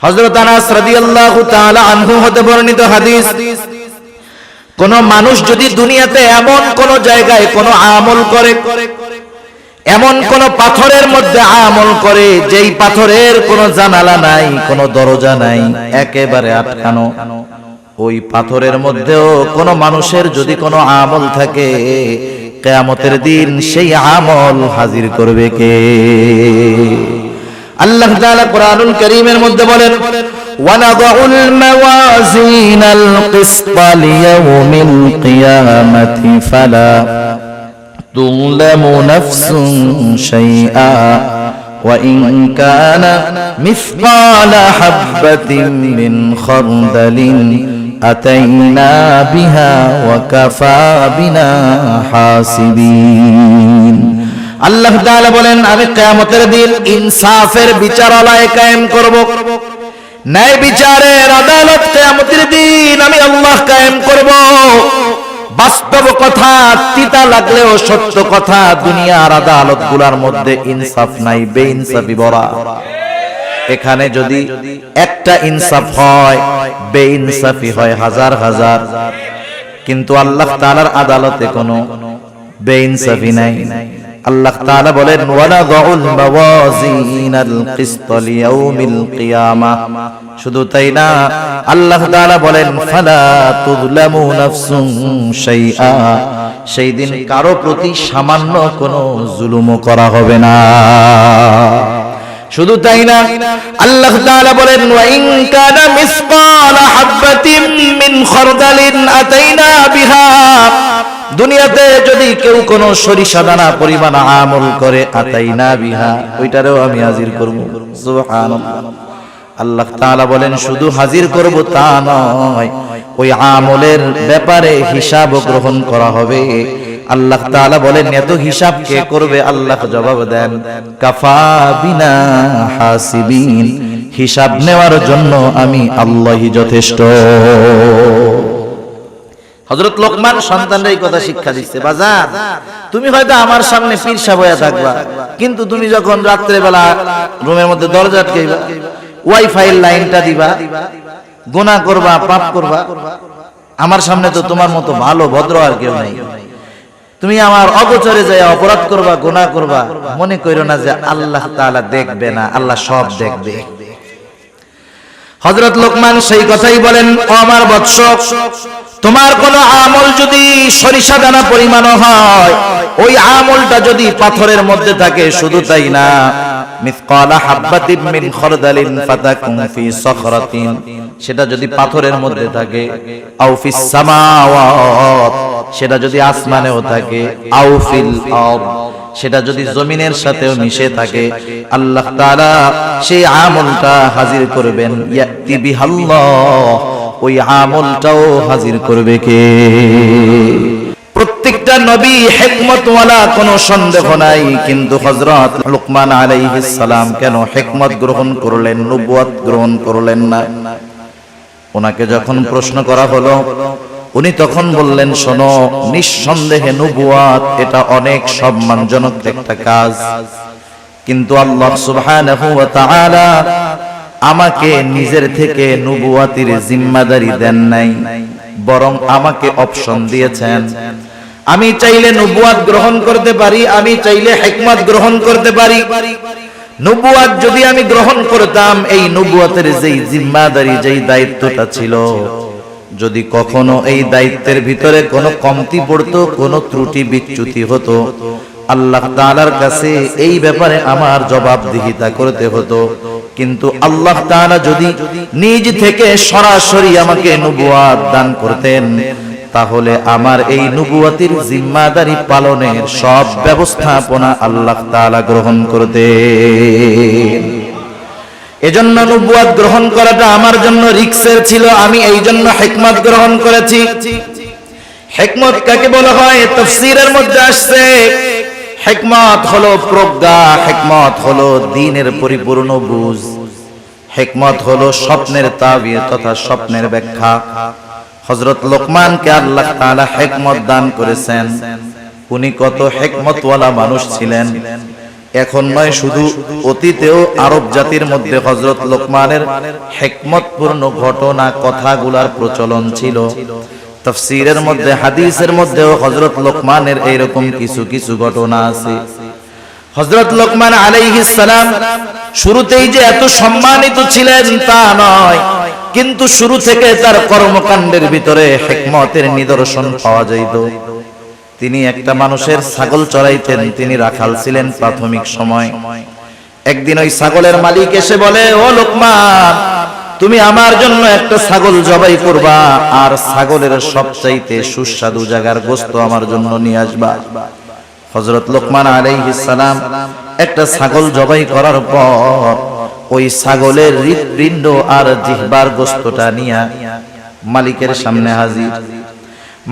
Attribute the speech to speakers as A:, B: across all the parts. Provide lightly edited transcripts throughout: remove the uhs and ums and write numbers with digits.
A: হযরত আনাস রাদিয়াল্লাহু তাআলা আনহু হতে বর্ণিত হাদিস, কোন মানুষ যদি দুনিয়াতে এমন কোন জায়গায় কোন আমল করে, এমন কোন পাথরের মধ্যে আমল করে যেই পাথরের কোন জানালা নাই, কোন দরজা নাই, একেবারে আটকানো, ওই পাথরের মধ্যেও কোন মানুষের যদি কোন আমল থাকে, কিয়ামতের দিন সেই আমল হাজির করবে কে? আল্লাহ তাআলা কোরআনুল কারীমের মধ্যে বলেন, ওয়ানাদাউল মাওয়াজিনাল কিসতা লিয়াউমিল কিয়ামাতি ফালা তুযলামু নাফসুন শাইআ ওয়া ইন কানা মিসকালা হাববাতিন মিন খারদালিন আতাইনা বিহা ওয়া কাফা বিনা হাসিবিন। আল্লাহ তাআলা বলেন, আমি কিয়ামতের দিন ইনসাফের বিচারালয় কায়েম করব, ন্যায় বিচারের আদালত কিয়ামতের দিন আমি আল্লাহ কায়েম করব। বাস্তব কথা, তিতা লাগলেও সত্য কথা, দুনিয়ার আদালতগুলোর মধ্যে ইনসাফ নাই, বেইনসাফি ভরা। এখানে যদি একটা ইনসাফ হয়, বেইনসাফি হয় হাজার হাজার, কিন্তু আল্লাহ তাআলার আদালতে কোনো বেইনসাফি নাই। আল্লাহ তাআলা বলেন, ওয়ানাদাউল মাওয়াজিনাল কিসতা লিয়াউমিল কিয়ামাহ। শুধু তাই না, আল্লাহ তাআলা বলেন, ফালা তুযলামু নাফসুন শাইআ। সেই দিন কারো প্রতি সামান্য কোনো জুলুমও করা হবে না। শুধু তাই না, আল্লাহ তাআলা বলেন, ওয়া ইন কানা মিসকালা হাববাতিন মিন খারদালিন আতাইনা বিহা। দুনিয়াতে যদি কেউ কোনো সরিষা দানা পরিমাণ আমল করে, আতাইনা বিহা, ওইটারেও আমি হাজির করব। সুবহানাল্লাহ। আল্লাহ তাআলা বলেন, শুধু হাজির করব তা নয়, ওই আমলের ব্যাপারে হিসাব গ্রহণ করা হবে। আল্লাহ তাআলা বলেন, এত হিসাব কে করবে? আল্লাহ জবাব দেন, কাফা বিনা হাসিবিন। হিসাব নেওয়ার জন্য আমি আল্লাহই যথেষ্ট। হযরত লোকমান সন্তানরা এই কথা শিক্ষা দিচ্ছে, বাজার তুমি হয়তো আমার সামনে পীর সাহেব হয়ে থাকবা, কিন্তু তুমি যখন রাত্রে বেলা রুমের মধ্যে দরজা আটকাইবা, ওয়াইফাই লাইনটা দিবা, গুনাহ করবা, পাপ করবা, আমার সামনে তো তোমার মতো ভালো ভদ্র আর কেউ নাই। তুমি আমার অগোচরে যায় অপরাধ করবা, গুনাহ করবা, মনে কইরো না যে আল্লাহ তাআলা দেখবে না, আল্লাহ সব দেখবে। হযরত লোকমান সেই কথাই বলেন, ও আমার বৎস, তোমার কোন আমল যদি সরিষা দানা পরিমাণ হয়, ওই আমলটা যদি পাথরের মধ্যে থাকে, শুধু তাই না, মিসকালা হাববাতিন মিন খারদালিন ফাতাকুন ফি সখরাতিন, সেটা যদি পাথরের মধ্যে থাকে, আও ফিস সামাওয়াত, সেটা যদি আসমানেও থাকে, আও ফিল আরদ, সেটা যদি জমিনের সাথেও মিশে থাকে, আল্লাহ তাআলা সেই আমলটা হাজির করবেন। ইয়াতি বিহাল্লাহ, ওই আমলটাও হাজির করবে কে? প্রত্যেকটা নবী হিকমতওয়ালা, কোনো সন্দেহ নাই, কিন্তু হযরত লুকমান আলাইহিস সালাম কেন হিকমত গ্রহণ করলেন, নবুয়ত গ্রহণ করলেন না? ওনাকে যখন প্রশ্ন করা হলো, উনি তখন বললেন, শোনো, নিঃসন্দেহে নবুয়ত এটা অনেক সম্মানজনক একটা কাজ, কিন্তু আল্লাহ সুবহানাহু ওয়া তাআলা আমাকে নিজের থেকে নবুয়তের জিম্মাদারি দেন নাই, বরং আমাকে অপশন দিয়েছেন। আমি চাইলে নবুয়ত গ্রহণ করতে পারি, আমি চাইলে হিকমত গ্রহণ করতে পারি। নবুয়ত যদি আমি গ্রহণ করতাম, এই নবুয়তের যেই জিম্মাদারি, যেই দায়িত্বটা ছিল, যদি কখনো এই দায়িত্বের ভিতরে কোনো কমতি পড়তো, কোনো ত্রুটি বিচ্যুতি হতো, আল্লাহ তাআলার কাছে এই ব্যাপারে আমার জবাবদিহিতা করতে হতো। কিন্তু আল্লাহ তাআলা যদি নিজ থেকে সরাসরি আমাকে নবুয়ত দান করতেন, তাহলে আমার এই নবুয়তের জিম্মাদারি পালনের সব ব্যবস্থাপনা আল্লাহ তাআলা গ্রহণ করতেন। এজন্য নবুয়ত গ্রহণ করাটা আমার জন্য রিস্কের ছিল, আমি এই জন্য হিকমত গ্রহণ করেছি। হিকমত কাকে বলা হয়? তাফসীরের মধ্যে আসছে, হিকমত হলো প্রজ্ঞা, হিকমত হলো দ্বীনের পরিপূর্ণ বুঝ, হিকমত হলো স্বপ্নের তাবির তথা স্বপ্নের ব্যাখ্যা। হযরত লোকমানকে আল্লাহ তাআলা হিকমত দান করেছেন। উনি কত হিকমতওয়ালা মানুষ ছিলেন, এখন নয়, শুধু অতীতেও আরব জাতির মধ্যে হযরত লোকমানের হিকমতপূর্ণ ঘটনা কথাগুলার প্রচলন ছিল। তাফসীরের মধ্যে, হাদিসের মধ্যেও হযরত লোকমানের এইরকম কিছু কিছু ঘটনা আছে। হযরত লোকমান আলাইহিস সালাম শুরুতেই যে এত সম্মানিত ছিলেন তা নয়, কিন্তু শুরু থেকে তার কর্মকাণ্ডের ভিতরে হিকমতের নিদর্শন পাওয়া যাইত। তিনি একটা মানুষের ছাগল চড়াইতেন, তিনি রাখাল ছিলেন প্রাথমিক সময়। একদিন ওই ছাগলের মালিক এসে বলে, ও লোকমান, তুমি আমার জন্য একটা ছাগল জবাই করবা, আর ছাগলের সবচাইতে সুস্বাদু জায়গার গোশত আমার জন্য নিয়ে আসবা। হযরত লোকমান আলাইহিস সালাম একটা ছাগল জবাই করার পর ওই ছাগলের হৃৎপিণ্ড আর জিহ্বার গোশতটা নিয়ে মালিকের সামনে হাজির।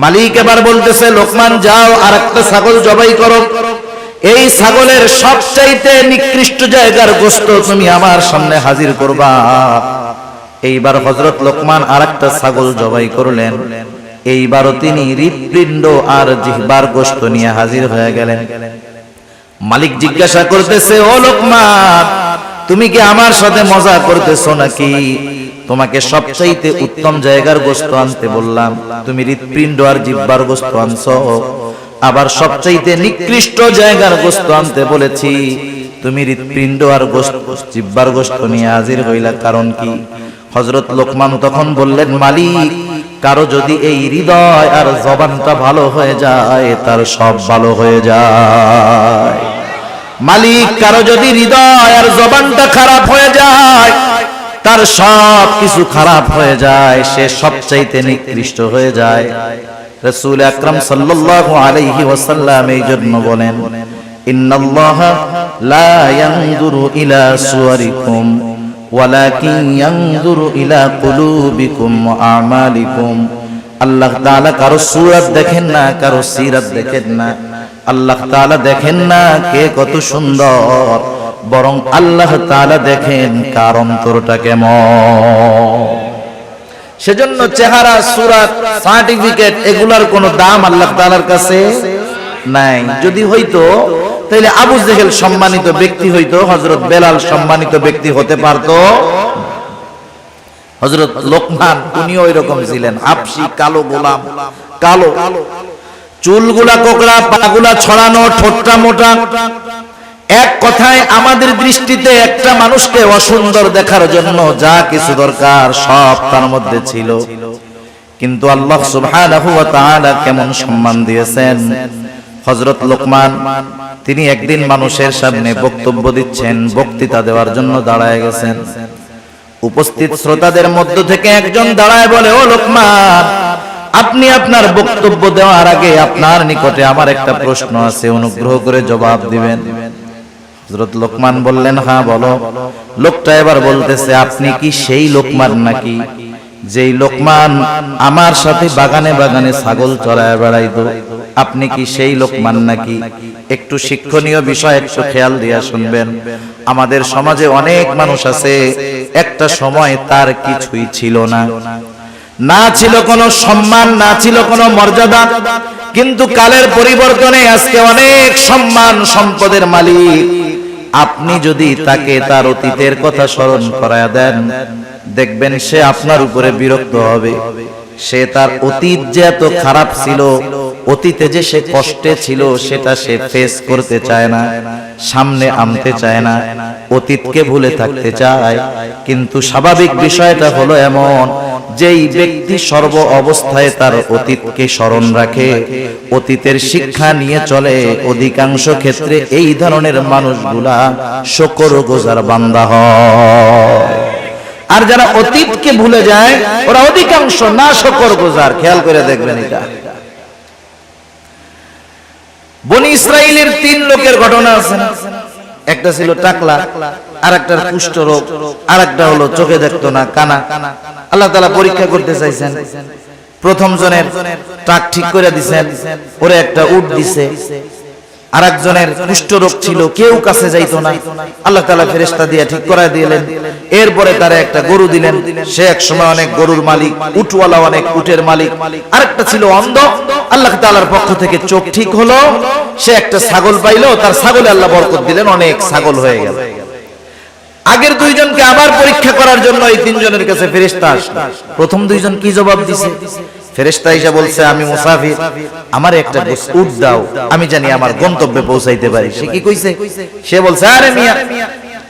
A: মালিক এবার বলতেছে, লোকমান যাও আর একটা ছাগল জবাই করো, এই ছাগলের সবচাইতে নিকৃষ্ট জায়গার গোশত তুমি আমার সামনে হাজির করবা। এইবার হযরত লোকমান আর একটা ছাগল জবাই করলেন। এইবারও তিনি হৃৎপিণ্ড আর জিহ্বার গোশত নিয়ে হাজির হয়ে গেলেন। মালিক জিজ্ঞাসা করতেছে, ও লোকমান, তুমি কি আমার সাথে মজা করতেছো নাকি? তোমাকে সবচাইতে উত্তম জায়গার গোশত আনতে বললাম, তুমি হৃৎপিণ্ড আর জিহ্বার গোশত আনছো। আবার সবচাইতে নিকৃষ্ট জায়গার গোশত আনতে বলেছি, তুমি হৃৎপিণ্ড আর জিহ্বার গোশত নিয়ে হাজির হইলা, কারণ কি? হযরত লোকমান তখন বললেন, মালিক, কারো যদি এই হৃদয় আর জবানটা ভালো হয়ে যায়, তার সব ভালো হয়ে যায়। মালিক, কারো যদি হৃদয় আর জবানটা খারাপ হয়ে যায়, তার সব কিছু খারাপ হয়ে যায়, সে সবচাইতে নিকৃষ্ট হয়ে যায়। রাসূল আকরাম সাল্লাল্লাহু আলাইহি ওয়াসাল্লাম এই জন্য বলেন, ইন্নাল্লাহা লা ইয়ানজুরু ইলা সুওয়ারিকুম ওয়ালাকিন ইয়ানজুরু ইলা কুলুবিকুম ওয়া আমালিকুম। আল্লাহ তাআলা কারো সূরত দেখেন না, কারো সিরাত দেখেন না। আল্লাহ তাআলা দেখেন না কে কত সুন্দর, বরং আল্লাহ তাআলা দেখেন কার অন্তরটা কেমন। সেজন্য চেহারা, সূরত, সার্টিফিকেট এগুলার কোনো দাম আল্লাহ তাআলার কাছে নাই। যদি হইতো তাহলে আবু জেহেল সম্মানিত ব্যক্তি হইতো, হযরত বেলাল সম্মানিত ব্যক্তি হতে পারতো। হযরত লোকমান উনিও এরকম ছিলেন, হাবশী কালো গোলাম, কালো চুলগুলা কোকড়া, পাগুলা ছড়ানো, ঠোঁটটা মোটা। এক কথায় আমাদের দৃষ্টিতে একটা মানুষকে অসুন্দর দেখার জন্য যা কিছু দরকার সব তার মধ্যে ছিল, কিন্তু আল্লাহ সুবহানাহু ওয়া তাআলা কেমন সম্মান দিয়েছেন। হযরত লোকমান তিনি একদিন মানুষের সামনে বক্তব্য দিচ্ছেন, বক্তৃতা দেওয়ার জন্য দাঁড়ায় গেছেন। উপস্থিত শ্রোতাদের মধ্য থেকে একজন দাঁড়ায় বলে, ও লোকমান, আপনি আপনার বক্তব্য দেওয়ার আগে আপনার নিকটে আমার একটা প্রশ্ন আছে, অনুগ্রহ করে জবাব দিবেন। হযরত লোকমান বললেন, হ্যাঁ বলো। লোকটা এবার বলতেছে, আপনি কি সেই লোকমান নাকি যেই লোকমান আমার সাথে বাগানে বাগানে ছাগল চড়ায় বেড়াইতো? আপনি কি সেই লোকমান নাকি? একটু শিক্ষণীয় বিষয় একটু খেয়াল দিয়া শুনবেন। আমাদের সমাজে অনেক মানুষ আছে, একটা সময় তার কিছুই ছিল না, না ছিল কোনো সম্মান, না ছিল কোনো মর্যাদা, কিন্তু কালের পরিবর্তনে আজকে অনেক সম্মান সম্পদের মালিক। আপনি যদি তাকে তার অতীতের কথা স্মরণ করায়া দেন, দেখবেন সে আপনার উপরে বিরক্ত হবে। সে তার অতীত যে এত খারাপ ছিল, অতীতে যে সে কষ্টে ছিল, সেটা সে ফেস করতে চায় না, সামনে আনতে চায় না, অতীতকে ভুলে থাকতে চায়। কিন্তু স্বাভাবিক বিষয়টা হলো এমন, যেই ব্যক্তি সর্ব অবস্থায় তার অতীতকে স্মরণ রাখে, অতীতের শিক্ষা নিয়ে চলে, অধিকাংশ ক্ষেত্রে এই ধরনের মানুষগুলা শুকরগুজার বান্দা হয়। আর যারা অতীতকে ভুলে যায়, ওরা অধিকাংশ না শুকরগুজার। খেয়াল করে দেখবেন এটা। বনি ইসরাইলের 3 লোকের ঘটনা আছে না? একটা ছিল টাকলা, আরেকটার কুষ্ঠ রোগ, আরেকটা হলো চোখে দেখতো না, কানা। আল্লাহ তাআলা পরীক্ষা করতে চাইছেন। প্রথম জনের টাক ঠিক করে দিয়েছেন, ওরে একটা উট দিছে। আরেকজনের কুষ্ঠরোগ ছিল, কেউ কাছে যাইতো না, আল্লাহ তাআলা ফেরেশতা দিয়ে ঠিক করায় দিলেন। এরপরে তারা একটা গরু দিলেন, সে এক সময় অনেক গরুর মালিক, উটওয়ালা অনেক উটের মালিক। আরেকটা ছিল অন্ধ, আল্লাহ তাআলার পক্ষ থেকে চোখ ঠিক হলো, সে একটা ছাগল পাইলো, তার ছাগলে আল্লাহ বরকত দিলেন, অনেক ছাগল হয়ে গেল। আগের দুইজনকে আবার পরীক্ষা করার জন্য এই তিনজনের কাছে ফেরেশতা আসলো। প্রথম দুইজন কি জবাব দিছে? ফেরেশতা এসে বলছে, আমি মুসাফির, আমার একটা উট দাও, আমি জানি আমার গন্তব্যে পৌঁছাইতে পারি। সে কি কইছে? সে বলছে, আরে মিয়া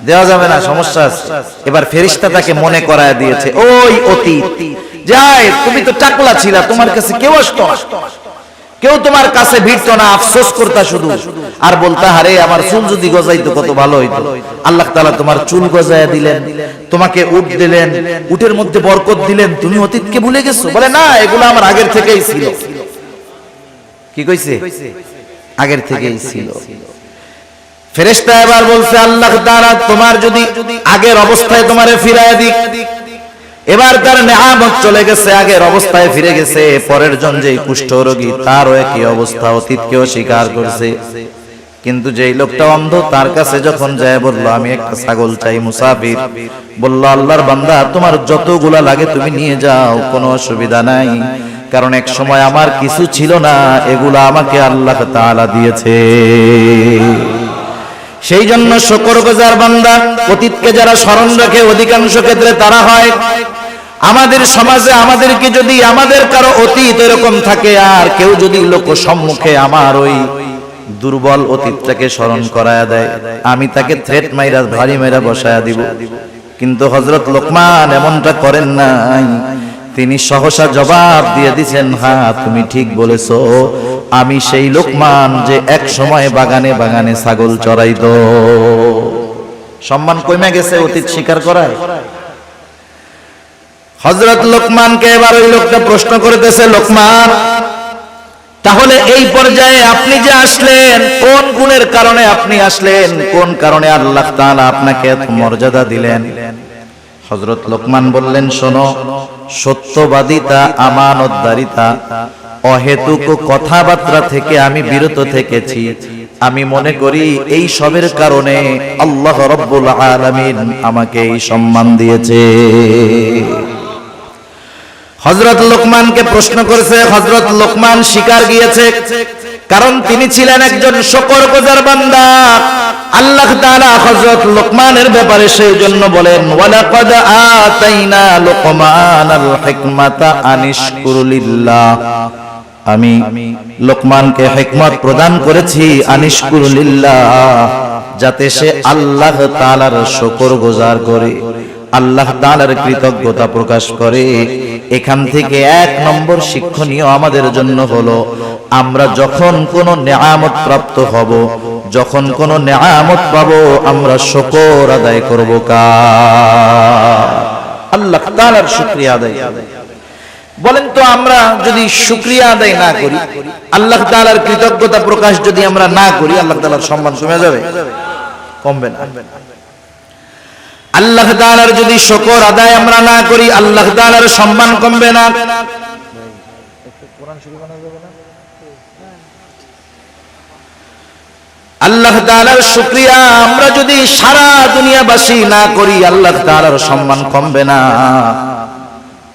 A: দেওয়া যাবে না, সমস্যা আছে। এবার ফেরেশতা তাকে মনে করায় দিয়েছে ওই অতীত, যায় তুমি তো টাকলা ছিলা, তোমার কাছে কেউ আসতো না, কেউ তোমার কাছে ভিড়তো না, আফসোস করতা শুধু আর বলতা, আরে আমার চুল যদি গজাইতো কত ভালো হইতো। আল্লাহ তাআলা তোমার চুল গজায়া দিলেন, তোমাকে উট দিলেন, উটের মধ্যে বরকত দিলেন, তুমি অতীতকে ভুলে গেছো? বলে না, এগুলো আমার আগের থেকেই ছিল। কি কইছে? আগের থেকেই ছিল। ফেরেশতা এবার বলছে, আল্লাহ তাআলা তোমার যদি আগের অবস্থায় তোমারে ফিরায় দিক, এবার তার নেয়ামত চলে গেছে, আগের অবস্থায় ফিরে গেছে। পরের জন যে কুষ্ঠরোগী, তারও একই অবস্থা, অতীতকেও স্বীকার করছে। কিন্তু যেই লোকটা অন্ধ, তার কাছে যখন যায় বলল, আমি একটা ছাগল চাই, মুসাফির বলল, আল্লাহর বান্দা তোমার যতগুলা লাগে তুমি নিয়ে যাও, কোনো অসুবিধা নাই, কারণ এক সময় আমার কিছু ছিল না, এগুলা আমাকে আল্লাহ তাআলা দিয়েছে। সেই জন্য শুকরগুজার বান্দা, অতীতকে যারা স্মরণ রাখে অধিকাংশ ক্ষেত্রে তারা হয়। আমাদের সমাজে আমাদেরকে যদি আমাদের কারো অতীত এরকম থাকে, আর কেউ যদি লোক সম্মুখে আমার ওই দুর্বল অতীতটাকে স্মরণ করায়া দেয়, আমি তাকে থ্রেট মাইরা ভারী মাইরা বসায়া দিব। কিন্তু হযরত লোকমান এমনটা করেন নাই, তিনি সহসা জবাব দিয়ে দিয়েছেন, হ্যাঁ তুমি ঠিক বলেছো, আমি সেই লোকমান যে এক সময় বাগানে বাগানে ছাগল চড়াইতো। সম্মান কমে গেছে অতীত স্বীকার করায়। হযরত লোকমানকে এবার ওই লোকটা প্রশ্ন করতেছে, লোকমান তাহলে এই পর্যায়ে আপনি যে আসলেন, কোন গুণের কারণে আপনি আসলেন, কোন কারণে আল্লাহ তাআলা আপনাকে এত মর্যাদা দিলেন? হযরত লোকমান বললেন, শোনো, সত্যবাদিতা, আমানতদারিতা, অহেতুক কথাবার্তা থেকে আমি বিরত থেকেছি। আমি মনে করি এই সবের কারণে আল্লাহ রাব্বুল আলামিন আমাকে এই সম্মান দিয়েছে। হযরত লোকমানকে প্রশ্ন করেছে, হযরত লোকমান স্বীকার গিয়েছে, কারণ তিনি ছিলেন একজন শুকরগুজার বান্দা। আল্লাহ তাআলা হযরত লোকমানের ব্যাপারে সেই জন্য বলেন, ওয়ালাকাদ আতাইনা লোকমানাল হিকমাতা আনিশকুর লিল্লাহ, আমি লোকমানকে হিকমত প্রদান করেছি, আনিশকুর লিল্লাহ, যাতে সে আল্লাহ তাআলার শুকরগুজার করে, আল্লাহ তাআলার কৃতজ্ঞতা প্রকাশ করে। এখান থেকে এক নম্বর শিক্ষণীয় আমাদের জন্য হলো, আমরা যখন কোন নেয়ামত প্রাপ্ত হব, যখন কোন নেয়ামত পাবো, আমরা শুকর আদায় করব কার? আল্লাহ তাআলার শুকরিয়া আদায়। বলেন তো, আমরা যদি শুকরিয়া আদায় না করি, আল্লাহ তাআলার কৃতজ্ঞতা প্রকাশ যদি আমরা না করি, আল্লাহ তাআলার সম্মান কমে যাবে? কমবে না। আল্লাহ তাআলার যদি শুকর আদায় আমরা না করি, আল্লাহ তাআলার সম্মান কমবে না। আল্লাহ তাআলার শুকরিয়া আমরা যদি সারা দুনিয়াবাসী না করি, আল্লাহ তাআলার সম্মান কমবে না।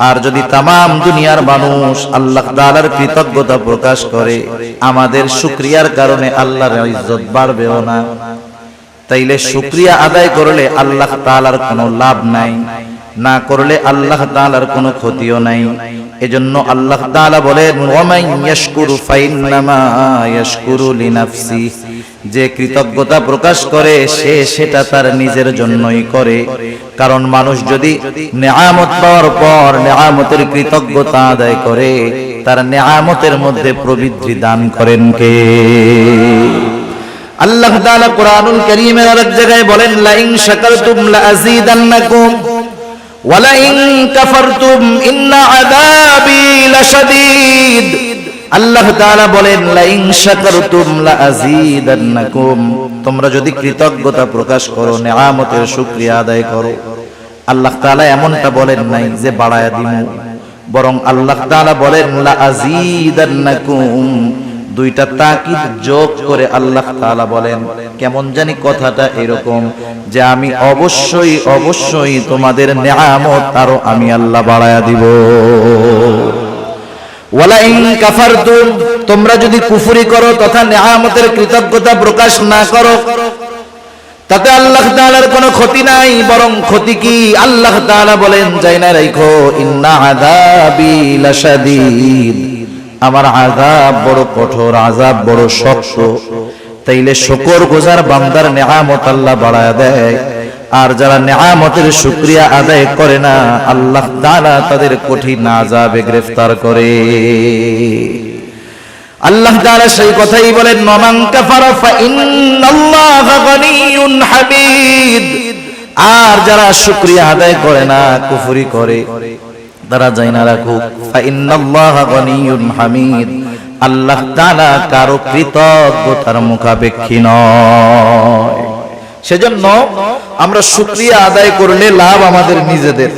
A: আর যদি তামাম দুনিয়ার মানুষ আল্লাহ তাআলার কৃতজ্ঞতা প্রকাশ করে, আমাদের শুকরিয়ার কারণে আল্লাহর ইজ্জত বাড়বেও না। তাইলে শুকরিয়া আদায় করলে আল্লাহ তাআলার কোনো লাভ নাই, না করলে আল্লাহ তাআলার কোনো ক্ষতিও নাই। এজন্য আল্লাহ তাআলা বলেন, ওয়ামান ইয়াশকুরু ফাইন্নামা ইয়াশকুরু লিনাফসি, যে কৃতজ্ঞতা প্রকাশ করে সে সেটা তার নিজের জন্যই করে। কারণ মানুষ যদি নেয়ামত পাওয়ার পর নেয়ামতের কৃতজ্ঞতা আদায় করে, তার নেয়ামতের মধ্যে প্রবৃদ্ধি দান করেন কে? আল্লাহ তাআলা কোরআনুল কারীমের আরেক জায়গায় বলেন, লা ইন শাকারতুম লা আযীদান্নাকুম ওয়া লা ইন কাফারতুম ইন্না আযাবী লাশাদীদ। আল্লাহ তাআলা বলেন, লা ইন শাকারতুম লা আযীদান্নাকুম, তোমরা যদি কৃতজ্ঞতা প্রকাশ করো, নেয়ামতের শুকরিয়া আদায় করো, আল্লাহ তাআলা এমনটা বলেন নাই যে বাড়ায়া দিমু, বরং আল্লাহ তাআলা বলেন লা আযীদান্নাকুম, দুইটা তাকিদ যোগ করে আল্লাহ তাআলা বলেন, কেমন জানি কথাটা এরকম যে আমি অবশ্যই অবশ্যই তোমাদের নিয়ামত আরো আমি আল্লাহ বাড়ায়া দিব। ওয়ালা ইন কাফারতুম, তোমরা যদি কুফরি করো তথা নিয়ামতের কৃতজ্ঞতা প্রকাশ না করো, তাতে আল্লাহ তাআলার কোনো ক্ষতি নাই, বরং ক্ষতি কি? আল্লাহ তাআলা বলেন, যাই না রাখো, ইন্না আযাবি লাশাদীদ, আমার আযাব বড় কঠোর, আযাব বড় শক্ত। তাইলে শুকর গুজার বান্দার নিয়ামত আল্লাহ বাড়ায় দেয়, আর যারা নিয়ামতের শুকরিয়া আদায় করে না আল্লাহ তাআলা তাদের কঠিন আযাবে গ্রেফতার করে। আল্লাহ তাআলা সেই কথাই বলেন, মান কাফারা ফা ইন্নাল্লাহা গনিয়্যুন হামিদ, আর যারা শুকরিয়া আদায় করে না, কুফরি করে, তারা জানা রাখুক, ফা ইন্নাল্লাহা গনিয়্যুন হামিদ, আল্লাহ তাআলা কারো কৃতজ্ঞতার মুখাপেক্ষী নয়। সেজন্য আমরা শুকরিয়া আদায় করলে লাভ আমাদের নিজেদের।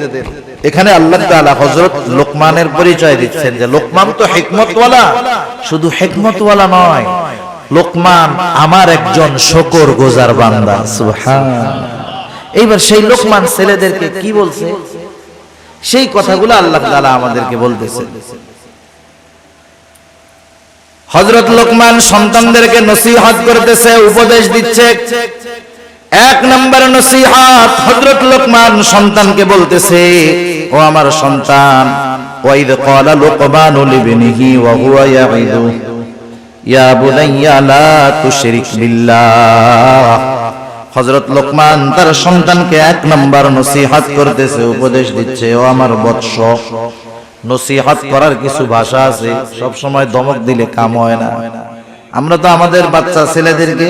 A: এখানে আল্লাহ তাআলা হযরত লোকমানের পরিচয় দিচ্ছেন যে লোকমান তো হিকমতওয়ালা, শুধু হিকমতওয়ালা নয়, লোকমান আমার একজন শুকরগুজার বান্দা। সুবহানাল্লাহ। এইবার সেই লোকমান ছেলেদেরকে কি বলছে, সেই কথাগুলো আল্লাহ তাআলা আমাদেরকে বলতেছে। হযরত লোকমান সন্তানদেরকে নসিহত করতেছে, উপদেশ দিচ্ছে। এক নম্বর নসিহত, হযরত লোকমান সন্তানকে বলতেছে, ও আমার সন্তান, ওয়াইদ ক্বালা লুকমানু লিবনিহি ওয়া হুয়া ইয়াইদু ইয়া বুনাইয়া লা তুশরিক বিল্লাহ। হযরত লোকমান তার সন্তানকে এক নম্বর নসিহত করতেছে, উপদেশ দিচ্ছে, ও আমার বৎস। নসিহত করার কিছু ভাষা আছে, সব সময় ধমক দিলে কাম হয় না। আমরা তো আমাদের বাচ্চা ছেলেদেরকে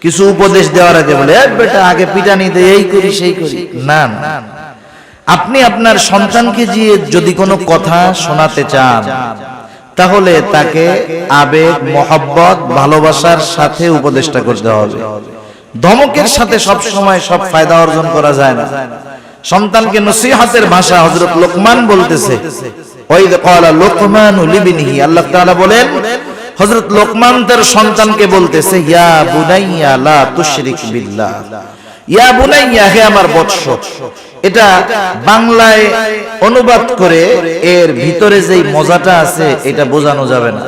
A: কিছু উপদেশ দেওয়ার আগে বলে, বেটা আগে পিটানি দে, এই করি সেই করি। না, আপনি আপনার সন্তানকে যদি কোনো কথা শোনাতে চান, তাহলে তাকে আবেগ, মহব্বত, ভালোবাসার সাথে উপদেশটা করতে হবে। ধমকের সাথে সব সময় সব ফায়দা অর্জন করা যায় না। সন্তানকে নসিহতের ভাষা হযরত লোকমান বলতেছে, ওয়াইদ ক্বালা লুকমানু লিবনিহি, আল্লাহ তাআলা বলেন হযরত লোকমান তার সন্তানকে বলতেছে, ইয়া বুনাইয়া লা তুশরিক বিল্লাহ, ইয়া বুনাইয়া, হে আমার বৎস। এটা বাংলায় অনুবাদ করে এর ভিতরে যেই মজাটা আছে এটা বোঝানো যাবে না।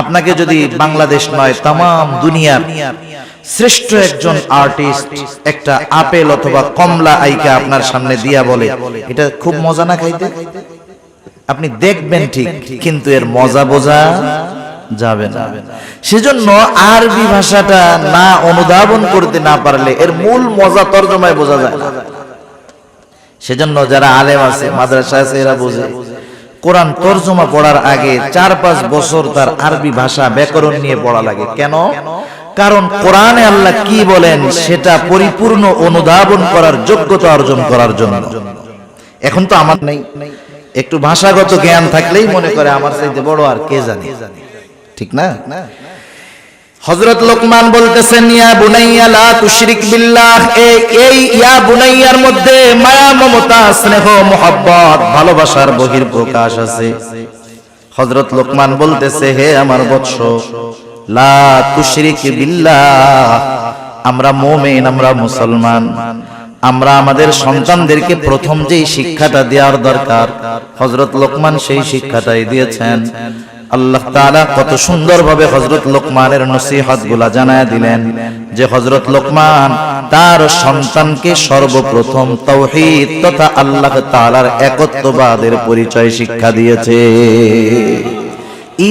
A: আপনাকে যদি বাংলাদেশ নয় তাম দুনিয়ার শ্রেষ্ঠ একজন আর্টিস্ট একটা আপেল অথবা কমলা আইকা আপনার সামনে দিয়া বলে, এটা খুব মজা না খাইতে, আপনি দেখবেন ঠিক, কিন্তু এর মজা বোঝা যাবে না। সেজন্য আরবি ভাষাটা না অনুধাবন করতে না পারলে এর মূল মজা তরজমায় বোঝা যায় না। সেজন্য যারা আলেম আছে, মাদ্রাসা আছে, এরা বোঝে কোরআন তরজমা পড়ার আগে 4-5 বছর তার আরবি ভাষা ব্যাকরণ নিয়ে পড়া লাগে। কেন? কারণ কোরআনে আল্লাহ কি বলেন সেটা পরিপূর্ণ অনুধাবন করার যোগ্যতা অর্জন করার জন্য। এখন তো আমার নেই, একটু ভাষাগত জ্ঞান থাকলেই মনে করে আমার চাইতে বড় আর কে জানে, ঠিক না? হযরত লোকমান বলতেছেন, ইয়া বুনাইয়া লা তুশরিক বিল্লাহ, এই ইয়া বুনাইয়ার মধ্যে মায়া, মমতা, স্নেহ, মোহাব্বত, ভালোবাসার বহির্প্রকাশ আছে। হযরত লোকমান বলতেছে, হে আমার বৎস, লা তুশরিক বিল্লাহ, আমরা মুমিন, আমরা মুসলমান, আমরা আমাদের সন্তানদেরকে প্রথম যেই শিক্ষাটা দেওয়ার দরকার হযরত লোকমান সেই শিক্ষাটাই দিয়েছেন। আল্লাহ তাআলা কত সুন্দরভাবে হযরত লোকমানের নসিহতগুলো জানায় দিলেন যে হযরত লোকমান তার সন্তানকে সর্বপ্রথম তাওহীদ তথা আল্লাহ তাআলার একত্ববাদের পরিচয় শিক্ষা দিয়েছে,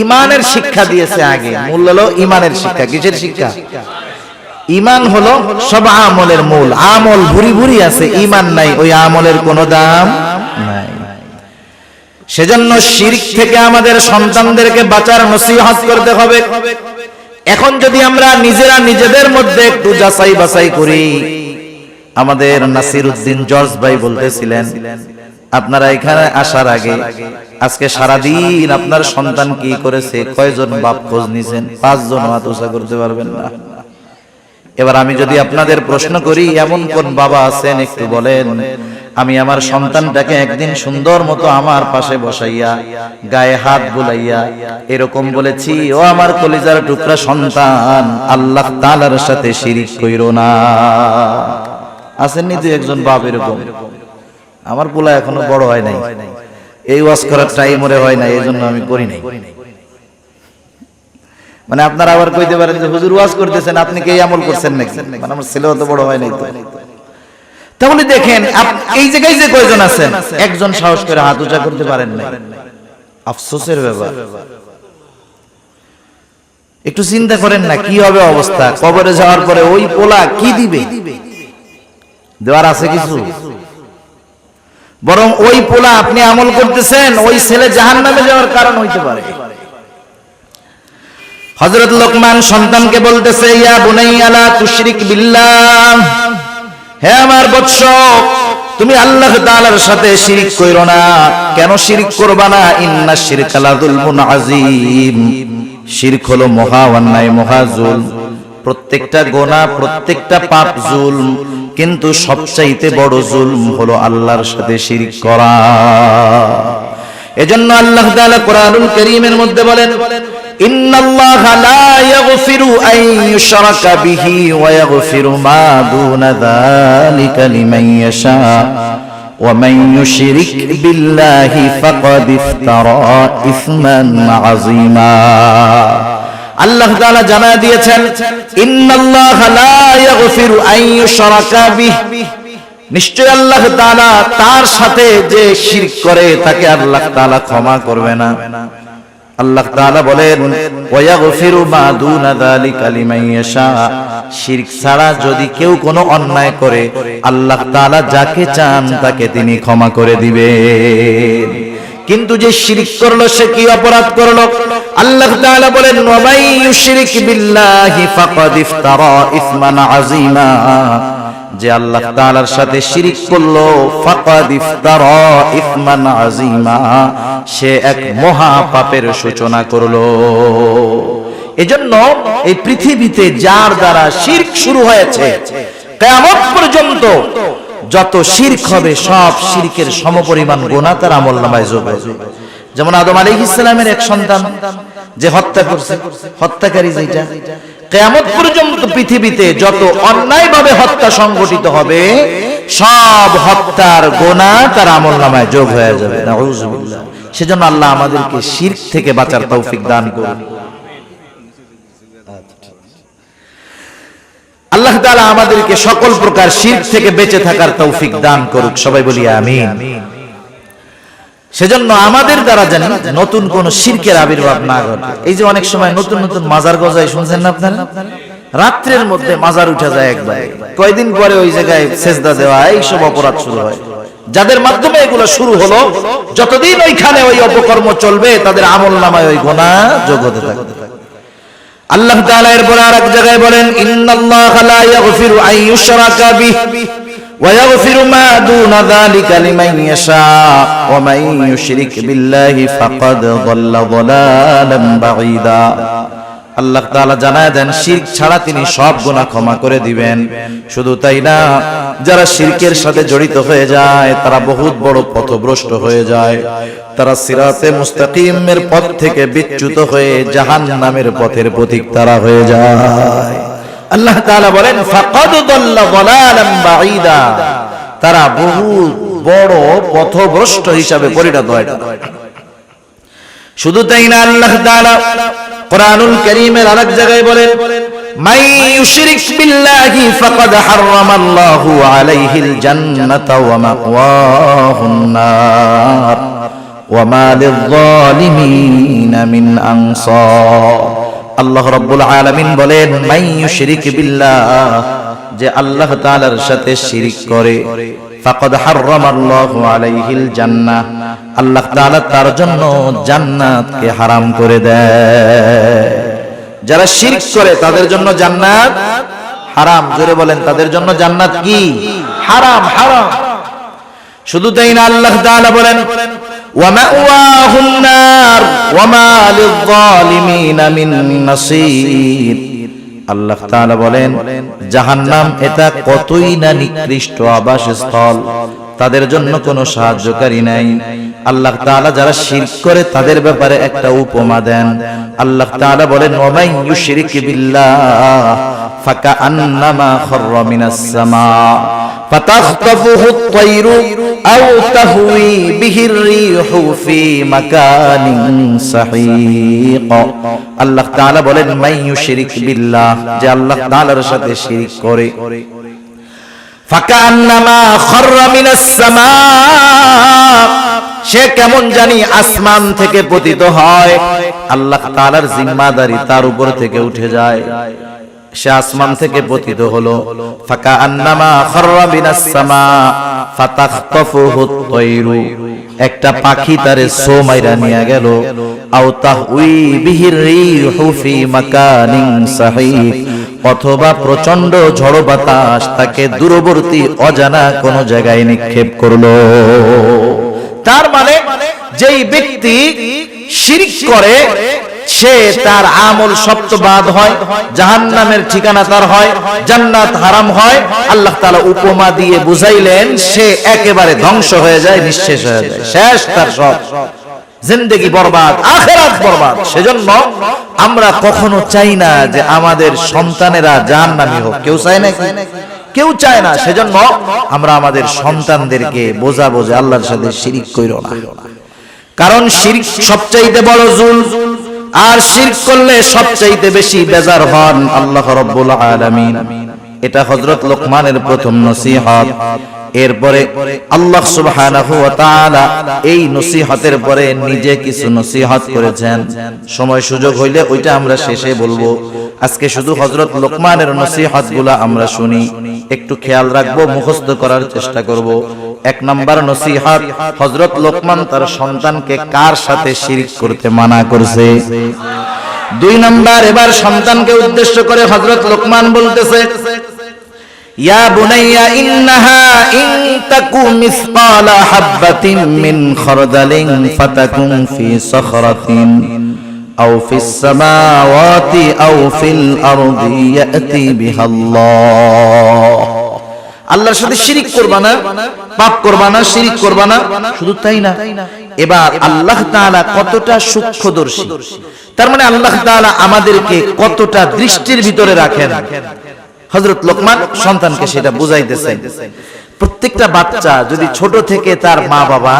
A: ঈমানের শিক্ষা দিয়েছে। আগে মূল হলো ঈমানের শিক্ষা। কিসের শিক্ষা? ঈমান হলো সব আমলের মূল। আমল ভুরি ভুরি আছে, ঈমান নাই, ওই আমলের কোনো দাম নাই। সেজন্য শিরক থেকে আমাদের সন্তানদেরকে বাঁচার নসিহত করতে হবে। এখন যদি আমরা নিজেরা নিজেদের মধ্যে একটু যাচাই বাছাই করি, আমাদের নাসিরউদ্দিন জর্জ ভাই বলতেছিলেন, আপনারা এখানে আসার আগে আজকে সারাদিন আপনার সন্তান কি করেছে, কয়জন বাপ খোঁজ নিছেন? 5 জন হাত উঁচা করতে পারবেন না। এবার আমি যদি আপনাদের প্রশ্ন করি, এমন কোন বাবা আছেন একটু বলেন, আমি আমার সন্তানটাকে একদিন সুন্দর মতো আমার পাশে বসাইয়া গায়ে হাত বুলাইয়া এরকম বলেছি, ও আমার কলিজার টুকরা সন্তান, আল্লাহ তাআলার সাথে শিরিক কইরো না। আসেননি যে একজন বাপ এরকম, আমার পোলা এখনো বড় হয় নাই, এই ওয়াজ করার টাইম ওরে হয় না, এই জন্য আমি করি নাই। মানে আপনারা আবার কইতে পারেন যে হুজুর ওয়াজ করতেছেন, আপনি কি এই আমল করছেন নাকি? মানে আমার ছেলেও তো বড় হয় নাই। তো তাহলে দেখেন এই জায়গায় যে কয়জন আছেন, একজন সাহস করে হাত উঁচা করতে পারেন না, আফসোসের ব্যাপার। একটু চিন্তা করেন না কি হবে অবস্থা, কবরে যাওয়ার পরে ওই পোলা কি দিবে? দেওয়ার আছে কিছু? বরং ওই পোলা আপনি আমল করতেছেন, ওই ছেলে জাহান্নামে যাওয়ার কারণ হইতে পারে। হযরত লোকমান সন্তানকে বলতেছে, ইয়া বুনাইয়া লা তুশরিক বিল্লাহ, হে আমার বৎস, তুমি আল্লাহ তাআলার সাথে শিরক কইরো না। কেন শিরক করবা না? ইন্নাশ শিরকা লাযুলমুন আযীম, শিরক হলো মহা অন্যায়, মহা জুলম। প্রত্যেকটা গুনাহ, প্রত্যেকটা পাপ জুলম, কিন্তু সবচাইতে বড় জুলম হলো আল্লাহর সাথে শিরক করা। এজন্য আল্লাহ তাআলা কোরআনুল কারীমের মধ্যে বলেন, ইন্নাল্লাহা লা ইয়াগফিরু আন ইউশরাকা বিহি ওয়া ইয়াগফিরু মা দুনা যালিকা লিমান ইয়াশা ওয়া মান ইউশরিক বিল্লাহি ফাকাদ ইফতারা ইসমান আযীমা। আল্লাহ তাআলা জানায় দিয়েছেন, ইন্নাল্লাহা লা ইয়াগফিরু আন ইউশরাকা বিহি, নিশ্চয় আল্লাহ তাআলা তার সাথে যে শিরক করে তাকে আল্লাহ তাআলা ক্ষমা করবে না। আল্লাহ তাআলা বলেন, ওয়া ইয়াগফিরু মা দুনা যালিকা লিমান ইয়াশা, শিরক ছাড়া যদি কেউ কোনো অন্যায় করে আল্লাহ তাআলা যাকে চান তাকে তিনি ক্ষমা করে দিবেন। কিন্তু যে শিরক করলো সে কি অপরাধ করলো? আল্লাহ তাআলা বলেন, ওয়া মান ইউশরিক বিল্লাহি ফাকাদ ইফতারা ইসমান আযীমা, যে আল্লাহ তাআলার সাথে শিরক করলো, ফাকাদ ইফতারা ইসমান আযীমা, সে এক মহা পাপের সূচনা করলো। এজন্য এই পৃথিবীতে যার দ্বারা শিরক শুরু হয়েছে, কিয়ামত পর্যন্ত যত শিরক হবে সব শিরকের সমপরিমাণ গুনাহ তার আমলনামায় যোগ হবে। যেমন আদম আলাইহিস সালামের এক সন্তান যে হত্যা করছে, হত্যাকারী যেটা, কিয়ামত পর্যন্ত পৃথিবীতে যত অন্যায়ভাবে হত্যা সংগঠিত হবে সব হত্যার গুনাহ তার আমলনামায় যোগ হয়ে যাবে। নাউযুবিল্লাহ। সেজন্য আল্লাহ আমাদেরকে শিরক থেকে বাঁচার তৌফিক দান করুন। আল্লাহ তাআলা আমাদেরকে সকল প্রকার শিরক থেকে বেঁচে থাকার তৌফিক দান করুক, সবাই বলি আমিন। সেজন্য আমাদের দ্বারা জানি নতুন কোন শিরকের আবির্ভাব না ঘটে। এই যে অনেক সময় নতুন নতুন মাজার গজায়, শুনছেন না আপনারা? রাত্রের মধ্যে মাজার উঠে যায় একবার, কয়দিন পরে ওই জায়গায় সেজদা দেওয়া, এইসব অপরাধ শুরু হয়। যাদের মাধ্যমে এগুলো শুরু হলো, যতদিন ওইখানে ওই অপকর্ম চলবে তাদের আমলনামায় ওই গুনাহ যোগ হতে থাকবে। আল্লাহ তাআলা এরপর আরেক জায়গায় বলেন, ইন্নাল্লাহা লা ইয়াগফিরু আন ইউশরাকা বিহি ওয়া ইয়াগফিরু মা দুনা যালিকা লিমান ইয়াশা ওয়া মান ইউশরিক বিল্লাহি ফাকাদ যাল্লা যালালান বাঈদা। আল্লাহ তাআলা জানায় দেন, শিরক ছাড়া তিনি সব গুনাহ ক্ষমা করে দিবেন। শুধু তাই না, যারা শিরকের সাথে জড়িত হয়ে যায় তারা বহুত বড় পথভ্রষ্ট হয়ে যায়, তারা সিরাতে মুস্তাকিমের পথ থেকে বিচ্যুত হয়ে জাহান্নামের পথের পথিক তারা হয়ে যায়। আল্লাহ তাআলা বলেন, ফাকাদ যাল্লা যালালান বাঈদা, তারা বহুত বড় পথভ্রষ্ট হিসাবে পরিণত হয়। শুধু তাই না, আল্লাহ তাআলা কোরআনুল কারীমের আরেক জায়গায় বলেন, মান ইউশরিক বিল্লাহি ফাকাদ হারামাল্লাহু আলাইহিল জান্নাতা ওয়া মাওয়াহুন নার ওয়া মা লিয-যালিমিনা মিন আনসার। আল্লাহ রাব্বুল আলামিন বলেন, মান ইউশরিক বিল্লাহ, যে আল্লাহ তাআলার সাথে শিরক করে, ফাকাদ হারামাল্লাহু আলাইহিল জান্নাহ, আল্লাহ তাআলা তার জন্য জান্নাতকে হারাম করে দেয়। যারা শিরক করে তাদের জন্য জান্নাত হারাম। জোরে বলেন, তাদের জন্য জান্নাত কি? হারাম, হারাম। শুধু তাই না, আল্লাহ তাআলা বলেন, ওয়া মাওয়াহুন নার ওয়া মা লিয-যালিমিনা মিন নাসীর। আল্লাহ তাআলা বলেন, জাহান্নাম এটা কতই না নিকৃষ্ট আবাসস্থল, তাদের জন্য কোনো সাহায্যকারী নাই। আল্লাহ তাআলা যারা শিরক করে তাদের ব্যাপারে একটা উপমা দেন। আল্লাহ তাআলা বলেন, ওয়া মান ইউশরিক বিল্লাহ ফাকাআন্নামা খাররা মিনাস সামা ফাতাখতাফুহু আত-তায়রু আও তাহওয়ি বিহির রিহু ফি মাকানিন সাহিক। আল্লাহ তাআলা বলেন, মান ইউশরিক বিল্লাহ, যে আল্লাহ তাআলার সাথে শিরক করে, ফাকান্নামা খাররা মিনাস সামা, সে কেমন জানি আসমান থেকে পতিত হয়। আল্লাহ তাআলার জিম্মাদারি তার উপর থেকে উঠে যায়, সে আসমান থেকে পতিত হলো। ফাকান্নামা খাররা মিনাস সামা ফাতাখতাফুহু আত-তায়রু, একটা পাখি তারে সো মাইরা নিয়ে গেল। আও তাহউই বিহির রিহু ফি মাকানিন সাহিক, অথবা প্রচন্ড ঝড় বাতাস তাকে দূরবর্তী অজানা কোন জায়গায় নিক্ষেপ করলো। তার মানে যেই ব্যক্তি শিরক করে সে তার আমল সপ্তবাদ হয়, জাহান্নামের ঠিকানা তার হয়, জান্নাত হারাম হয়। আল্লাহ তাআলা উপমা দিয়ে বুঝাইলেন সে একেবারে ধ্বংস হয়ে যায়, নিঃশেষ হয়ে যায়, শেষ তার সব, জিন্দেগি বরবাদ, আখিরাত বরবাদ। সেজন্য আমরা কখনো চাই না যে আমাদের সন্তানেরা জাহান্নামী হোক, কেউ চায় না, কেউ চায় না। সেজন্য আমরা আমাদের সন্তানদেরকে বোঝাবো যে আল্লাহর সাথে শিরক কইরো না, কারণ শিরক সবচাইতে বড় জুলম, আর শিরক করলে সবচাইতে বেশি বেজার হন আল্লাহ রাব্বুল আলামিন। এটা হযরত লোকমানের প্রথম নসিহত। এরপরে আল্লাহ সুবহানাহু ওয়া তাআলা এই নসিহতের পরে নিজে কিছু নসিহত করেছেন। সময় সুযোগ হইলে ওইটা আমরা শেষে বলবো। আজকে শুধু হযরত লোকমানের নসিহতগুলো আমরা শুনি, একটু খেয়াল রাখবো, মুখস্থ করার চেষ্টা করব। এক নাম্বার নসিহত, হযরত লোকমান তার সন্তানকে কার সাথে শিরক করতে মানা করছে। দুই নাম্বার, এবার সন্তানকে উদ্দেশ্য করে হযরত লোকমান বলতেছে, ইয়া বুনাইয়া ইন্নাহা ইন তাকু মিসকালা হাববাতিন মিন খারদালিন ফাতাকুন ফি সাখরাতিন আও ফিস সামাওয়াতি আও ফিল আরদি ইয়াতি বিহাল্লাহ। আল্লাহর সাথে শিরক করবা না, পাপ করবা না, শিরক করবা না। শুধু তাই না, এবার আল্লাহ তাআলা কতটা সূক্ষ্মদর্শী, তার মানে আল্লাহ তাআলা আমাদেরকে কতটা দৃষ্টির ভিতরে রাখেন। হযরত লোকমান সন্তানকে সেটা বুঝাইতেছেন। প্রত্যেকটা বাচ্চা যদি ছোট থেকে তার মা বাবা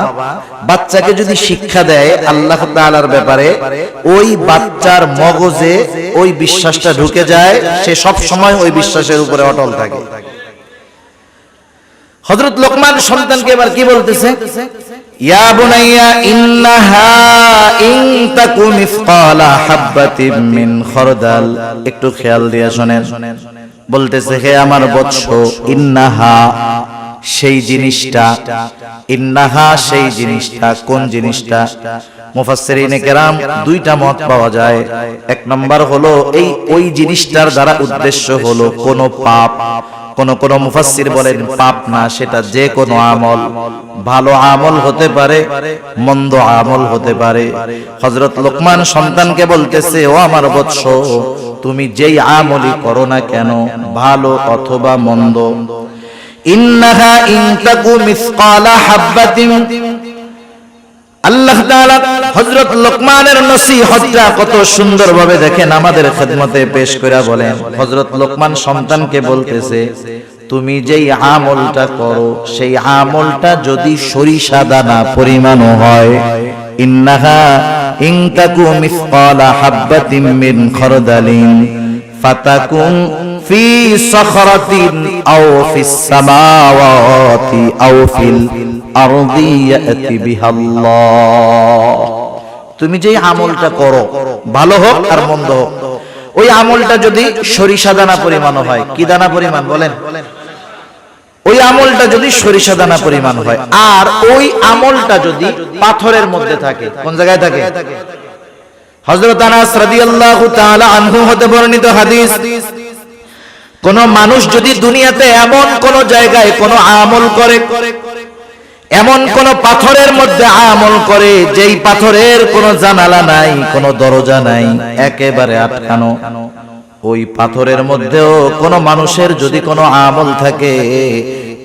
A: বাচ্চাকে যদি শিক্ষা দেয় আল্লাহ তাআলার ব্যাপারে, ওই বাচ্চার মগজে ওই বিশ্বাসটা ঢুকে যায়, সে সব সময় ওই বিশ্বাসের উপরে অটল থাকে। হযরত লোকমান সন্তানকে এবার কি বলতেছে, ইয়া বুনাইয়া ইন্নাহা ইন তাকু মিসকালা হাববাতিন মিন খারদাল। একটু খেয়াল দিয়ে শুনেন, বলতেছে, হে আমার বৎস, ইন্নাহা সেই জিনিসটা, ইন্নাহা সেই জিনিসটা, কোন জিনিসটা? মুফাসসিরিনে কেরাম দুইটা মত পাওয়া যায়। এক নাম্বার হলো এই ওই জিনিসটার দ্বারা উদ্দেশ্য হলো কোন পাপ। কোন কোন মুফাসসির বলেন পাপ না, সেটা যে কোনো আমল, ভালো আমল হতে পারে, মন্দ আমল হতে পারে। হযরত লোকমান সন্তানকে বলতেছে, ও আমার বৎস, তুমি যেই আমলই করো না কেন, ভালো অথবা মন্দ, ইন্নাহা ইন তাকু মিসকালা হাববাতিন। আল্লাহ তাআলা হযরত লোকমানের নসিহতটা কত সুন্দরভাবে দেখেন আমাদের খেদমতে পেশ করে বলেন। হযরত লোকমান সন্তানকে বলতেছে, তুমি যেই আমলটা করো সেই আমলটা যদি সরিষা দানা পরিমাণও হয়, ইন্নাহা ইন তাকু মিসকালা হাববাতিন মিন খারদালিন ফাতাকুন ফি সাখরাতিন আও ফিস সামাওয়াতি আও ফিল আরদি ইয়াতি বিহাল্লাহ। তুমি যেই আমলটা করো, ভালো হোক আর মন্দ হোক, ওই আমলটা যদি সরিষা দানা পরিমাণ হয়, কি দানা পরিমাণ বলেন? ওই আমলটা যদি সরিষা দানা পরিমাণ হয়, আর ওই আমলটা যদি পাথরের মধ্যে থাকে, কোন জায়গায় থাকে? হযরত আনাস রাদিয়াল্লাহু তাআলা আনহু হতে বর্ণিত হাদিস, কোন মানুষ যদি দুনিয়াতে এমন কোন জায়গায় কোন আমল করে, এমন কোন পাথরের মধ্যে আমল করে যেই পাথরের কোনো জানালা নাই, কোনো দরজা নাই, একেবারে আটকানো, ওই পাথরের মধ্যেও কোন মানুষের যদি কোনো আমল থাকে,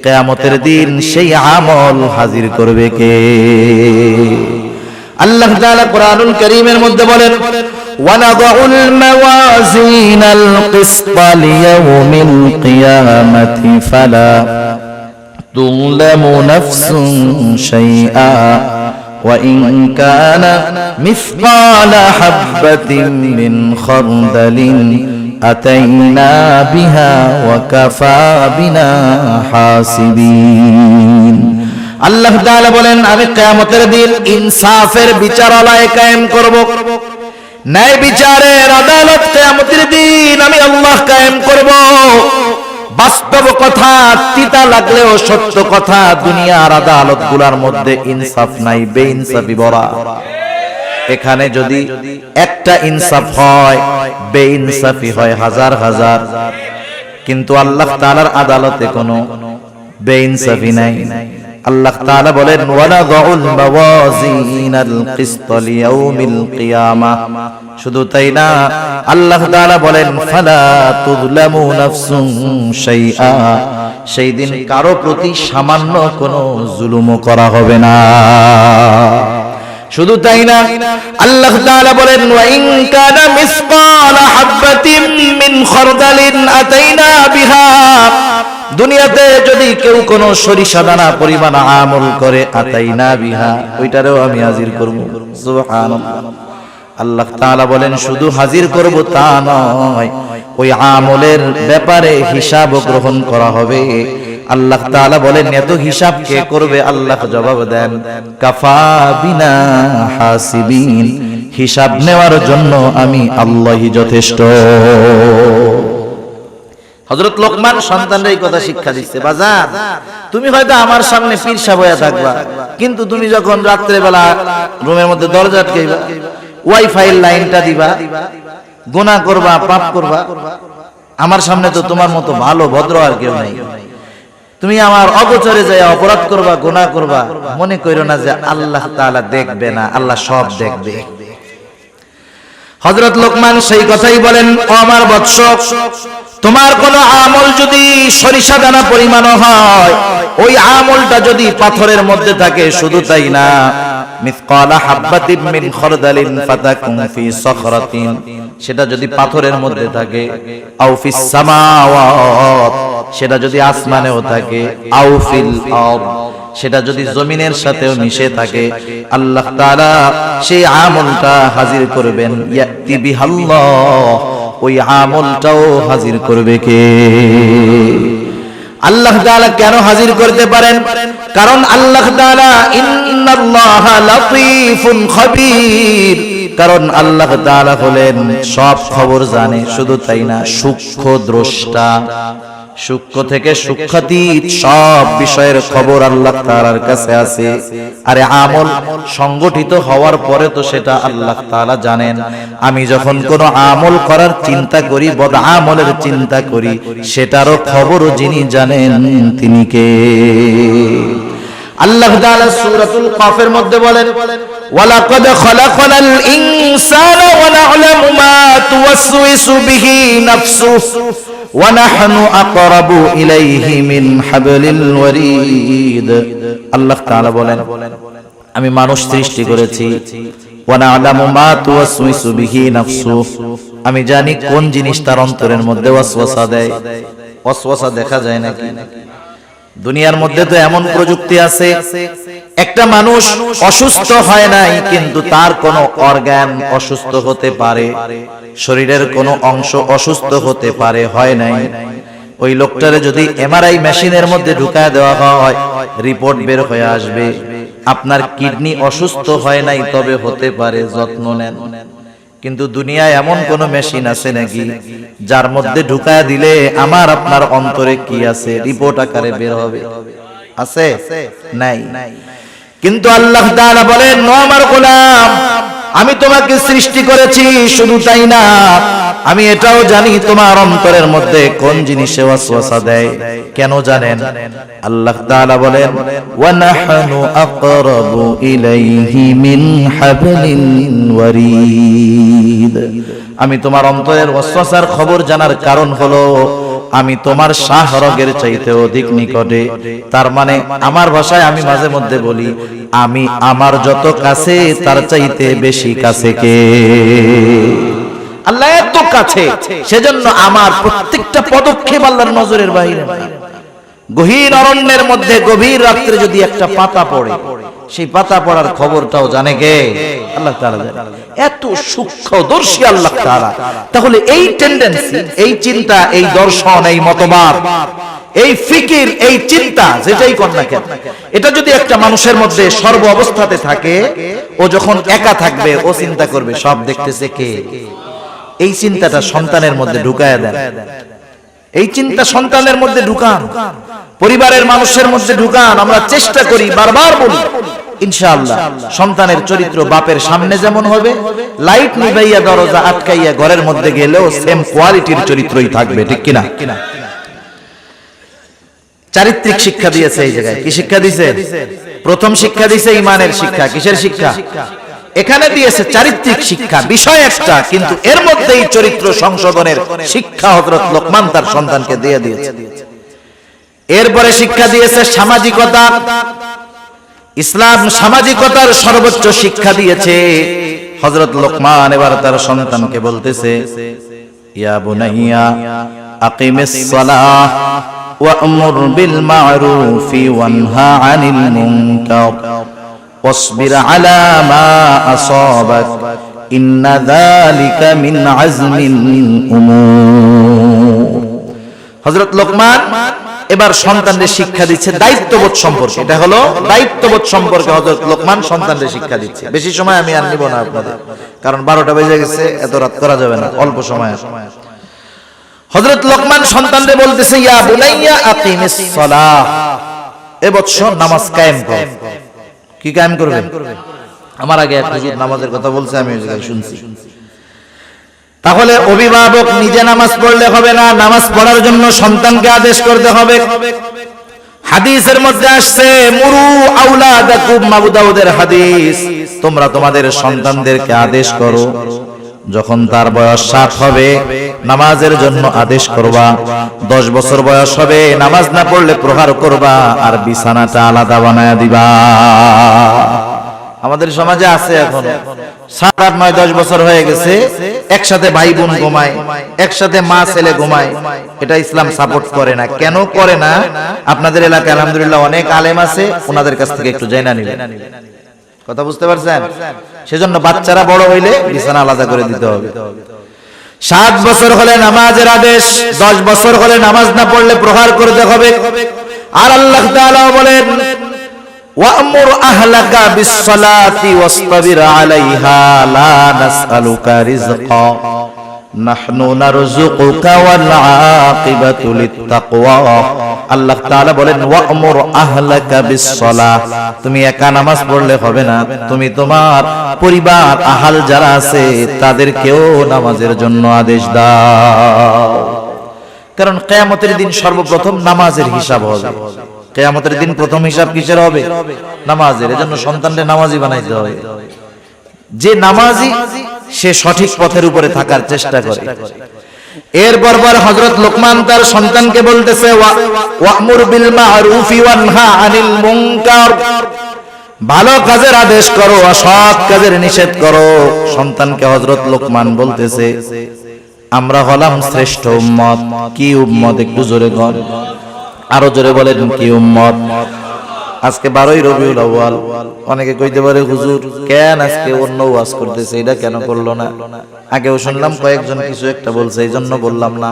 A: কিয়ামতের দিন সেই আমল হাজির করবে কে? আল্লাহ তাআলা কোরআনুল কারীমের মধ্যে বলেন, ওয়ানাদাউল মাওয়াজিনাল কিসতা লিয়াউমিল কিয়ামাতি ফালা তুযলামু নাফসুন শাইআ ওয়া ইন কানা মিসকালা হাববাতিন মিন খারদালিন আতাইনা বিহা ওয়া কাফা বিনা হাসিবিন। আল্লাহ তাআলা বলেন, আমি কিয়ামতের দিন ইনসাফের বিচারালয় কায়েম করব, ন্যায় বিচারের আদালত কিয়ামতের দিন আমি আল্লাহ কায়েম করব। বাস্তব কথা, তিতা লাগলেও সত্য কথা, দুনিয়ার আদালতগুলোর মধ্যে ইনসাফ নাই, বেইনসাফি ভরা। এখানে যদি একটা ইনসাফ হয়, বেইনসাফি হয় হাজার হাজার, কিন্তু আল্লাহ তাআলার আদালতে কোনো বেইনসাফি নাই। আল্লাহ তাআলা বলেন, ওয়ানাদাউল মাওয়াজিনাল কিসতা লিয়াউমিল কিয়ামাহ। শুধু তাই না, আল্লাহ তাআলা বলেন, ফালা তুযলামু নাফসুন শাইআ। সেই দিন কারো প্রতি সামান্য কোনো জুলুমও করা হবে না। শুধু তাই না, আল্লাহ তাআলা বলেন, ওয়া ইন কানা মিসকালা হাববাতিন মিন খারদালিন আতাইনা বিহা। দুনিয়াতে যদি কেউ কোনো সরিষা দানা পরিমাণ আমল করে, আতাইনা বিহা, ওইটারেও আমি হাজির করব। সুবহানাল্লাহ। আল্লাহ তাআলা বলেন, শুধু হাজির করব তা নয়, ওই আমলের ব্যাপারে হিসাব গ্রহণ করা হবে। আল্লাহ তাআলা বলেন, এত হিসাব কে করবে? আল্লাহ জবাব দেন, কাফা বিনা হাসিবিন। হিসাব নেওয়ার জন্য আমি আল্লাহই যথেষ্ট। হযরত লোকমান সন্তানদের এই কথা শিক্ষা দিচ্ছে, বাজার তুমি হয়তো আমার সামনে পীর সাহেব হয়ে থাকবা, কিন্তু তুমি যখন রাত্রে বেলা রুমের মধ্যে দরজা আটকাইবা, ওয়াইফাই লাইনটা দিবা, গুনাহ করবা, পাপ করবা, আমার সামনে তো তোমার মতো ভালো ভদ্র আর কেউ নাই। তুমি আমার অগোচরে যায় অপরাধ করবা, গুনাহ করবা, মনে কইরো না যে আল্লাহ তাআলা দেখবে না, আল্লাহ সব দেখবে। হযরত লোকমান সেই কথাই বলেন, ও আমার বৎস, তোমার কোন আমল যদি সরিষা দানা পরিমাণ হয়, ওই আমলটা যদি পাথরের মধ্যে থাকে, শুধু তাই না, মিসকালা হাববাতিন মিন খারদালিন ফাতাকুন ফি সখরাতিন, সেটা যদি পাথরের মধ্যে থাকে, আও ফিস সামাওয়াত, সেটা যদি আসমানেও থাকে, আও ফিল আরদ, সেটা যদি জমিনের সাথেও মিশে থাকে, আল্লাহ তাআলা সেই আমলটা হাজির করবেন। ইয়াতি বিহাল্লাহ, ওই আমলটাও হাজির করবে কে? আল্লাহ তাআলা কেন হাজির করতে পারেন? কারণ আল্লাহ তাআলা ইন্নাল্লাহা লাতীফুন খাবীর, কারণ আল্লাহ তাআলা হলেন সব খবর জানে। শুধু তাই না, সূক্ষ্ম দ্রষ্টা, সূক্ষ্ম থেকে সূক্ষ্মাতীত সব বিষয়ের খবর আল্লাহ তাআলার কাছে আছে। আরে আমল সংগঠিত হওয়ার পরে তো সেটা আল্লাহ তাআলা জানেন। আমি যখন কোনো আমল করার চিন্তা করি, বদ আমলের চিন্তা করি, সেটারও খবরও যিনি জানেন তিনি কে? আল্লাহ তাআলা সূরাতুল কাফের মধ্যে বলেন, ওয়ালাকাদ খালাকনাল ইনসানা ওয়া না'লামু মা তুওয়াসওয়িসু বিহি নাফসুহু ওয়া নাহনু আকরাবু ইলাইহি মিন হাবলিল ওয়ারিদ। আল্লাহ তাআলা বলেন, আমি মানুষ সৃষ্টি করেছি, ওয়া না'লামু মা তুওয়াসওয়িসু বিহি নাফসুহু, আমি জানি কোন জিনিস তার অন্তরের মধ্যে ওয়াসওয়াসা দেয়। ওয়াসওয়াসা দেখা যায় নাকি? দুনিয়ার মধ্যে তো এমন প্রযুক্তি আছে, একটা মানুষ অসুস্থ হয় নাই, কিন্তু তার কোনো অর্গান অসুস্থ হতে পারে, শরীরের কোনো অংশ অসুস্থ হতে পারে, হয় নাই। ওই লোকটারে যদি এমআরআই মেশিনের মধ্যে ঢুকায় দেওয়া হয়, রিপোর্ট বের হয়ে আসবে আপনার কিডনি অসুস্থ হয় নাই, তবে হতে পারে, যত্ন নেন। কিন্তু দুনিয়ায় এমন কোন মেশিন আছে নাকি যার মধ্যে ঢুকায় দিলে আমার আপনার অন্তরে কি আছে রিপোর্ট আকারে বের হবে? আছে? নাই। কিন্তু আল্লাহ তাআলা বলেন, ও আমার গোলাম, আমি তোমাকে সৃষ্টি করেছি, শুধু তাই না, আমি এটাও জানি তোমার অন্তরের মধ্যে কোন জিনিসে ওয়াসওয়াসা দেয়। কেন জানেন? আল্লাহ তাআলা বলেন, ওয়া নাহনু আকরাবু ইলাইহি মিন হাবলিল ওয়ারিদ। আমি তোমার অন্তরের ওয়াসওয়াসার খবর জানার কারণ হলো আমি তোমার শাহরগের চাইতে অধিক নিকটে। তার মানে আমার ভাষায় আমি মাঝে মধ্যে বলি, আমি আমার যত কাছে তার চাইতে বেশি কাছে কে? আল্লাহ এত কাছে, সেজন্য আমার প্রত্যেকটা পদক্ষেপ আল্লাহর নজরের বাইরে না। গহীন অরণ্যের মধ্যে গভীর রাত্রে যদি একটা পাতা পড়ে, সেই পাতা পড়ার খবরটাও জানে কে? আল্লাহ তাআলা জানে। এত সূক্ষ্মদর্শী আল্লাহ তাআলা। তাহলে এই টেন্ডেন্সি, এই চিন্তা, এই দর্শন, এই মতবাদ, এই ফিকির, এই চিন্তা যেটাই কর না কেন, এটা যদি একটা মানুষের মধ্যে সর্ব অবস্থাতে থাকে, ও যখন একা থাকবে ও চিন্তা করবে সব দেখতেছে কে? এই চিন্তাটা সন্তানের মধ্যে ঢুকায়া দেন। এই চিন্তা সন্তানের মধ্যে ঢুকান, পরিবারের মানুষের মধ্যে ঢুকান। আমরা চেষ্টা করি, বারবার বলি, ইনশাআল্লাহ সন্তানের চরিত্র বাপের সামনে যেমন হবে, লাইট নিভাইয়া দরজা আটকাইয়া ঘরের মধ্যে গেলেও সেম কোয়ালিটির চরিত্রই থাকবে। ঠিক কিনা? চারিত্রিক শিক্ষা দিয়েছে এই জায়গায়। কি শিক্ষা দিয়েছে? প্রথম শিক্ষা দিয়েছে ঈমানের শিক্ষা। কিসের শিক্ষা? এখানে দিয়েছে চারিত্রিক শিক্ষা, বিষয় একটা, কিন্তু এর মধ্যেই চরিত্র সংশোধনের শিক্ষা হযরত লোকমান তার সন্তানকে দিয়ে দিয়েছে। এরপরে শিক্ষা দিয়েছে সামাজিকতা। ইসলাম সামাজিকতার সর্বোচ্চ শিক্ষা দিয়েছে। হযরত লোকমান এবার তার সন্তানকে বলতেছে, ইয়া বুনাইয়া আকিমিস সালাহ ওয়া'মুর বিল মা'রুফি ওয়ানহা আনিল মুনকার ওয়াসবির আলা মা আসাবাক ইন্না যালিকা মিন আজমিল উমুর। হযরত লোকমান এবার সন্তানদের শিক্ষা দিচ্ছে দায়িত্ববোধ সম্পর্কে। এটা হলো দায়িত্ববোধ সম্পর্কে হযরত লোকমান সন্তানদের শিক্ষা দিচ্ছে। বেশি সময় আমি আর নিব না আপনাদের, কারণ 12টা বেজে গেছে, এত রাত করা যাবে না, অল্প সময়। হযরত লোকমান সন্তানদের বলতেছে, ইয়া বুনাইয়া আকিমিস সালাহ, এ বৎস নামাজ কায়েম কর। কি কায়েম করবেন? আমার আগে এক হুজুর নামাজের কথা বলছে, আমি ওই জায়গায় শুনছি। তাহলে অভিভাবক নিজে নামাজ পড়লে হবে না, নামাজ পড়ার জন্য সন্তানকে আদেশ করতে হবে। হাদিসের মধ্যে আসছে, মুরু আওলাদাকুম, আবু দাউদের হাদিস, তোমরা তোমাদের সন্তানদেরকে আদেশ করো, যখন তার বয়স 7 হবে নামাজের জন্য আদেশ করবা, 10 বছর বয়স হবে নামাজ না পড়লে প্রহার করবা, আর বিছানাটা আলাদা বানায়া দিবা। আমাদের সমাজে আছে এখন 7, 8, 9, 10 বছর হয়ে গেছে, একসাথে ভাই বোন ঘুমায়, একসাথে মা ছেলে ঘুমায়। এটা ইসলাম সাপোর্ট করে না। কেন করে না? আপনাদের এলাকায় আলহামদুলিল্লাহ অনেক আলেম আছে, ওনাদের কাছ থেকে একটু জেনে নিবেন। কথা বুঝতে পারছেন? সেজন্য বাচ্চারা বড় হইলে বিছানা আলাদা করে দিতে হবে। 7 বছর হলে নামাজের আদেশ, 10 বছর হলে নামাজ না পড়লে প্রহার করতে হবে। আর আল্লাহ তাআলা বলেন, ওয়া'মুর আহলাকা বিস-সালাতি ওয়াসতাবির আলাইহা লা নাসআলুকা রিজকা নাহনু নারযুকুকা ওয়াল আকিবাতু লিত-তাকওয়া। আল্লাহ তাআলা বলেন, ওয়া'মুর আহলাকা বিস-সালাহ, তুমি একা নামাজ পড়লে হবে না, তুমি তোমার পরিবার আহাল যারা আছে তাদেরকেও নামাজের জন্য আদেশ দাও। কারণ কিয়ামতের দিন সর্বপ্রথম নামাজের হিসাব হবে। কিয়ামতের দিন প্রথম হিসাব কিসের হবে? নামাজের। এজন্য সন্তানদের নামাজি বানাইতে হবে। যে নামাজি সে সঠিক পথের উপরে থাকার চেষ্টা করে। এরপর হযরত লোকমান তার সন্তানকে বলতেছে, ওয়া'মুর বিল মা'রুফি ওয়ানহা আনিল মুনকার, ভালো কাজের আদেশ করো, অসৎ কাজের নিষেধ করো। সন্তানকে হযরত লোকমান বলতেছে, আমরা হলাম শ্রেষ্ঠ উম্মত। কি উম্মত? একটু জোরে বল, আরো জোরে বলেন, কি উম্মত? আজকে 12ই রবিউল আউয়াল। অনেকে কইতে পারে, হুজুর কেন আজকে অন্য ওয়াজ করতেছে, এটা কেন করলো না? আগেও শুনলাম কয়েকজন কিছু একটা বলছে, এই জন্য বললাম না।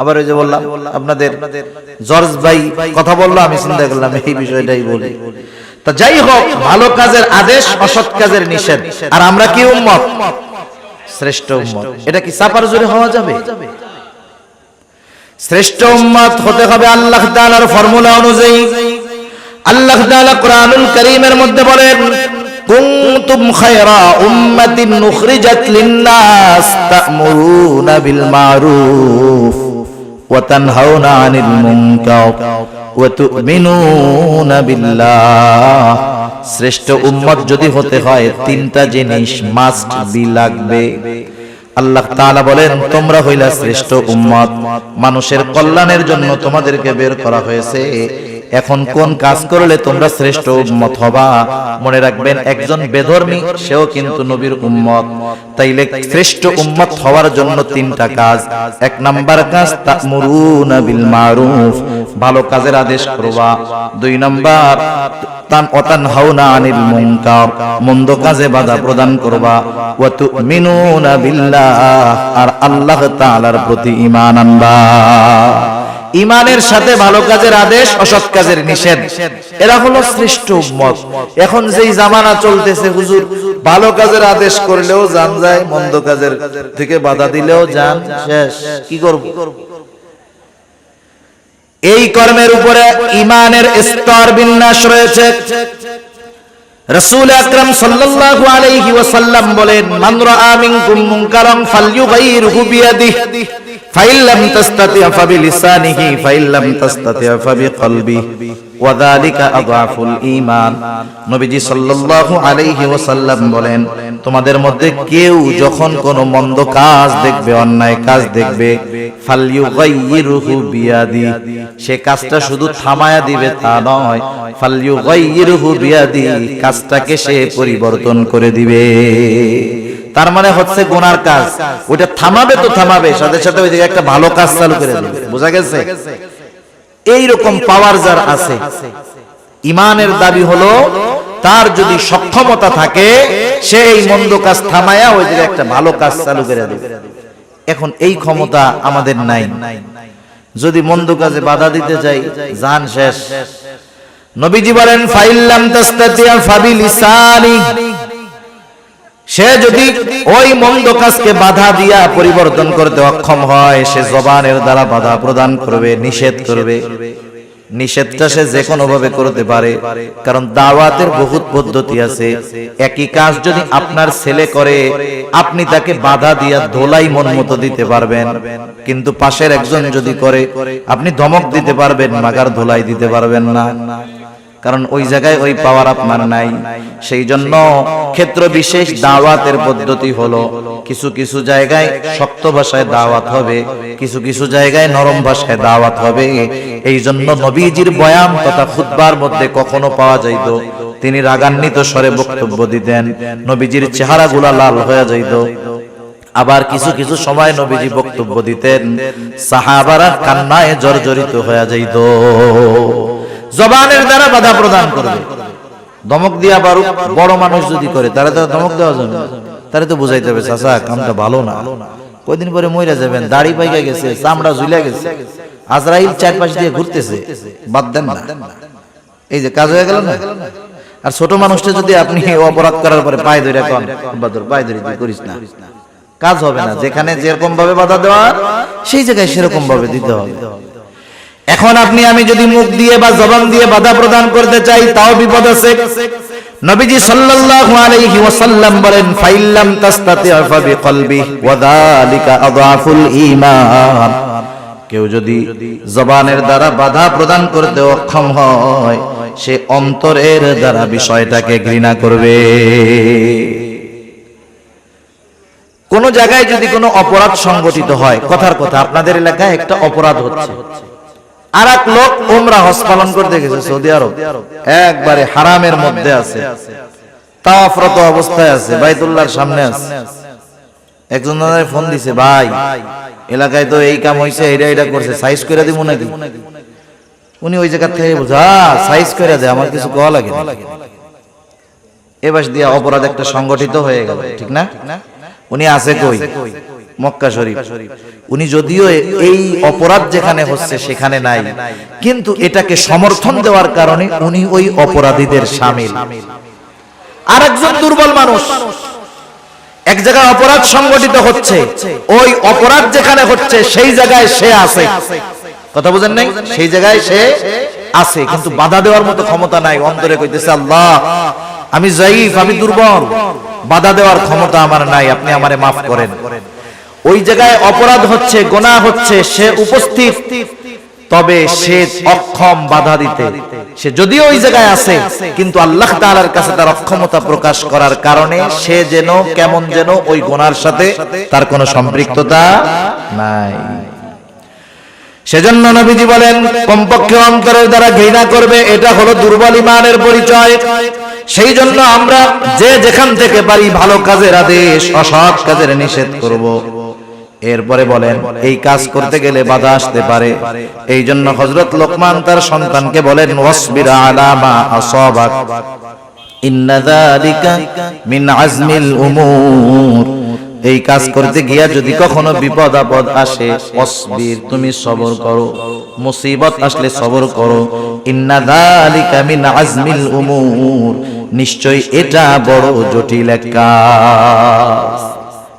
A: আবার ওই যে বললাম আপনাদের জর্জ ভাই কথা বললো, আমি চিন্তা করলাম এই বিষয়টাই বলি। তা যাই হোক, ভালো কাজের আদেশ, অসৎ কাজের নিষেধ। আর আমরা কি উম্মত? শ্রেষ্ঠ উম্মত। এটা কি চাপার জোরে হওয়া যাবে? শ্রেষ্ঠ উম্মত হতে হবে আল্লাহ তাআলার ফর্মুলা অনুযায়ী। আল্লাহ তাআলা কোরআনুল কারীমের মধ্যে বলেন, কুনতুম খায়রা উম্মাতিন উখরিজাত লিন-নাস তা'মুরুনা বিল মা'রুফ ওয়া তানহাউনা আনিল মুনকার ওয়া তু'মিনুনা বিল্লাহ। শ্রেষ্ঠ উম্মত যদি হতে হয় 3টা জিনিস মাস্ট বি লাগবে। আল্লাহ তাআলা বলেন তোমরা হইলা শ্রেষ্ঠ উম্মত, মানুষের কল্যাণের জন্য তোমাদেরকে বের করা হয়েছে। এখন কোন কাজ করলে তোমরা শ্রেষ্ঠ উম্মত হবা? মনে রাখবেন একজন বেধর্মী সেও কিন্তু নবীর উম্মত। তাইলে শ্রেষ্ঠ উম্মত হওয়ার জন্য তিনটা কাজ। এক নাম্বার কাজ তা'মুরুনা বিল মারুফ, ভালো কাজের আদেশ করবা। দুই নাম্বার তানহাউনা আনিল মুনকার, মন্দ কাজে বাধা প্রদান করবা। ওয়া তু'মিনুনা বিল্লাহ, আর আল্লাহ তাআলার প্রতি ঈমান আনবা। ঈমানের সাথে ভালো কাজের আদেশ, অসৎ কাজের নিষেধ, এরা হলো শ্রেষ্ঠ উম্মত। এখন যেই জামানা চলতেছে হুজুর, ভালো কাজের আদেশ করলেও জান যায়, মন্দ কাজের থেকে বাধা দিলেও জান শেষ। কি করব? এই কর্মের উপরে ঈমানের স্তর বিন্যাস রয়েছে। রাসূল আকরাম সাল্লাল্লাহু আলাইহি ওয়াসাল্লাম বলেন, মান রাআ মিনকুম মুনকারান ফালইয়ুগাইয়িরহু বিয়াদিহি ফাইন লাম তাসতাতি' ফাবিলিসানিহি ফাইন লাম তাসতাতি' ফাবিকলবিহি ওয়া যালিকা আযআফুল ঈমান। নবীজি সাল্লাল্লাহু আলাইহি ওয়াসাল্লাম বলেন, তোমাদের মধ্যে কেউ যখন কোনো মন্দ কাজ দেখবে, অন্যায় কাজ দেখবে, ফালইয়ুগাইয়িরহু বিয়াদিহি, সে কাজটা শুধু থামায়া দিবে তা নয়, ফালইয়ুগাইয়িরহু বিয়াদিহি, কাজটাকে সে পরিবর্তন করে দিবে। তার মানে হচ্ছে গুনার কাজ, ওটা থামাবে তো থামাবে, সাথে সাথে ওই দিকে একটা ভালো কাজ চালু করে দিবে। বোঝা গেছে? এইরকম পাওয়ার যার আছে, ঈমানের দাবি হলো তার যদি সক্ষমতা থাকে, সে এই মন্দ কাজ থামায়া ওই দিকে একটা ভালো কাজ চালু করে দিবে। এখন এই ক্ষমতা আমাদের নাই। যদি মন্দ কাজে বাধা দিতে যাই, জান শেষ। নবীজি বলেন, ফাইন লাম তাসতাতি' ফাবিলিসানিহি, সে যদি ওই মন্দ কাজকে বাধা দিয়া পরিবর্তন করতে অক্ষম হয়, সে জবানের দ্বারা বাধা প্রদান করবে, নিষেধ করবে। নিষেধটা সে যে কোনো ভাবে করতে পারে, কারণ দাওয়াতের বহুত পদ্ধতি আছে। একই কাজ যদি আপনার ছেলে করে, আপনি তাকে বাধা দিয়া ধোলাই মন মতো দিতে পারবেন, কিন্তু পাশের একজন যদি করে, আপনি ধমক দিতে পারবেন, মাগার ধোলাই দিতে পারবেন না, কারণ ওই জায়গায় ওই পাওয়ার আপনার নাই। সেই জন্য ক্ষেত্র বিশেষ দাওয়াতের পদ্ধতি হলো, কিছু কিছু জায়গায় শক্ত ভাষায় দাওয়াত হবে, কিছু কিছু জায়গায় নরম ভাষায় দাওয়াত হবে। এই জন্য নবীজির বয়ান তথা খুতবার মধ্যে কখনো পাওয়া যাইত তিনি রাগান্বিত স্বরে বক্তব্য দিতেন, নবীজির চেহারাগুলা লাল হয়ে যাইত। আবার কিছু কিছু সময় নবীজি বক্তব্য দিতেন, সাহাবারা কান্নায় জর্জরিত হয়ে যাইত। জবানের দ্বারা বাধা প্রদান করবে। ধমক দিয়া বড় মানুষ যদি করে, তারা তো ধমক দেওয়া যাবে না, তারা তো বুঝাইতে হবে, চাচা কামটা ভালো না, কয়দিন পরে মইরা যাবেন, দাড়ি পাইকা গেছে, চামড়া ঝুলে গেছে, আজরাইল চারপাশ দিয়ে ঘুরতেছে, বাদ দেন না, এই যে কাজ হয়ে গেল না। আর ছোট মানুষটা যদি আপনি অপরাধ করার পরে পায়ে ধরে কন, বাদর পায়ে ধরে তুই করিস না, কাজ হবে না। যেখানে যেরকম ভাবে বাধা দেওয়া, সেই জায়গায় সেরকম ভাবে দিতে হবে। এখন আপনি আমি যদি মুখ দিয়ে বা জবান দিয়ে বাধা প্রদান করতে চাই, তাও বিপদ আছে। নবীজি সাল্লাল্লাহু আলাইহি ওয়াসাল্লাম বলেন, ফাইন লাম তাসতাতি' ফাবিকলবিহি ওয়া যালিকা আযআফুল ঈমান। কেউ যদি জবানের দ্বারা বাধা প্রদান করতে অক্ষম হয়, সে অন্তরের দ্বারা বিষয়টাকে ঘৃণা করবে। কোন জায়গায় যদি কোনো অপরাধ সংগঠিত হয়, কথার কথা আপনাদের এলাকায় একটা অপরাধ হচ্ছে, আর এক লোক উমরা হজ পালন করতে গেছে সৌদি আরব, একবারে হারামের মধ্যে আছে, তাওয়াফরত অবস্থায় আছে, বাইতুল্লাহর সামনে আছে। একজন ফোন দিছে, ভাই এলাকায় তো এই কাম হইছে, এটা করছে, সাইজ করে দিব নাকি? উনি ওই জায়গা থেকে বুঝা সাইজ করে দেয়, আমার কিছু কওয়া লাগে না। এবার দিয়া অপরাধ একটা সংগঠিত হয়ে গেল, ঠিক না? উনি আছে কই? মক্কা শরীফ। উনি যদিও এই অপরাধ যেখানে হচ্ছে সেখানে নাই, কিন্তু এটাকে সমর্থন দেওয়ার কারণে উনি ওই অপরাধীদের শামিল। আরেকজন দুর্বল মানুষ, এক জায়গায় অপরাধ সংগঠিত হচ্ছে, ওই অপরাধ যেখানে হচ্ছে সেই জায়গায় সে আছে। কথা বুঝেন নাই? সেই জায়গায় সে আছে, কিন্তু বাধা দেওয়ার মতো ক্ষমতা নাই। অন্তরে কইতেছে, আল্লাহ আমি যায়ীফ, আমি দুর্বল, বাধা দেওয়ার ক্ষমতা আমার নাই, আপনি আমারে মাফ করেন। ওই জায়গায় অপরাধ হচ্ছে, গুনাহ হচ্ছে, সে উপস্থিত, তবে সে অক্ষম বাধা দিতে, সে যদিও ওই জায়গায় আছে কিন্তু আল্লাহ তাআলার কাছে তার অক্ষমতা প্রকাশ করার কারণে সে যেন কেমন যেন ওই গুনার সাথে তার কোনো সম্পৃক্ততা নাই। সেজন্য নবীজি বলেন কমপক্ষে অন্তরের দ্বারা ঘৃণা করবে, এটা হলো দুর্বল ঈমানের পরিচয়। সেই জন্য আমরা যে যেখান থেকে পারি ভালো কাজের আদেশ, অসৎ কাজের নিষেধ করব। এরপরে বলেন এই কাজ করতে গেলে বাধা আসতে পারে, এই জন্য হযরত লোকমান তার সন্তানকে বলেন ওয়াসবির আলা মা আসাবাক ইন্না যালিকা মিন আজমিল উমুর। এই কাজ করতে গিয়া যদি কখনো বিপদ আপদ আসে, ওয়াসবির তুমি সবর করো, মুসিবত আসলে সবর করো, ইন্না যালিকা মিন আজমিল উমুর, নিশ্চয় এটা বড় জটিল এক কাজ,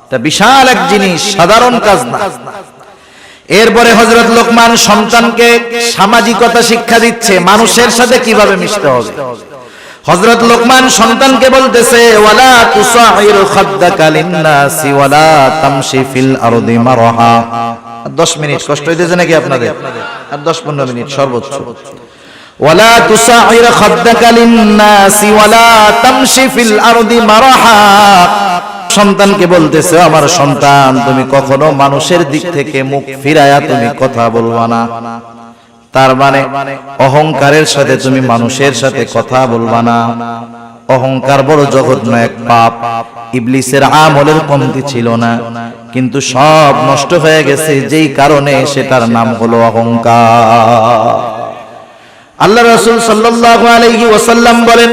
A: এটা বিশাল এক জিনিস, সাধারণ কাজ না। এরপরে হযরত লোকমান সন্তানকে সামাজিকতা শিক্ষা দিচ্ছে, মানুষের সাথে কিভাবে মিশতে হবে। হযরত লোকমান সন্তানকে বলতেছে ওয়ালা তুসাইর খাদ্দাকা লিন্নাসি ওয়ালা তামশি ফিল আরদি মারহা। 10 মিনিট কষ্ট হইতেছে নাকি আপনাদের? আর 10-15 মিনিট সর্বোচ্চ। ওয়ালা তুসাইর খাদ্দাকা লিন্নাসি ওয়ালা তামশি ফিল আরদি মারহা। সন্তানকে বলতেছে আমার সন্তান তুমি কখনো মানুষের দিক থেকে মুখ ফিরায়া তুমি কথা বলবা না, তার মানে অহংকারের সাথে তুমি মানুষের সাথে কথা বলবা না। অহংকার বড় জঘন্য এক পাপ। ইবলিসের আমলের কমতি ছিল না, কিন্তু সব নষ্ট হয়ে গেছে যেই কারণে সেটার নাম হলো অহংকার। আল্লাহ রাসূল সাল্লাল্লাহু আলাইহি ওয়াসাল্লাম বলেন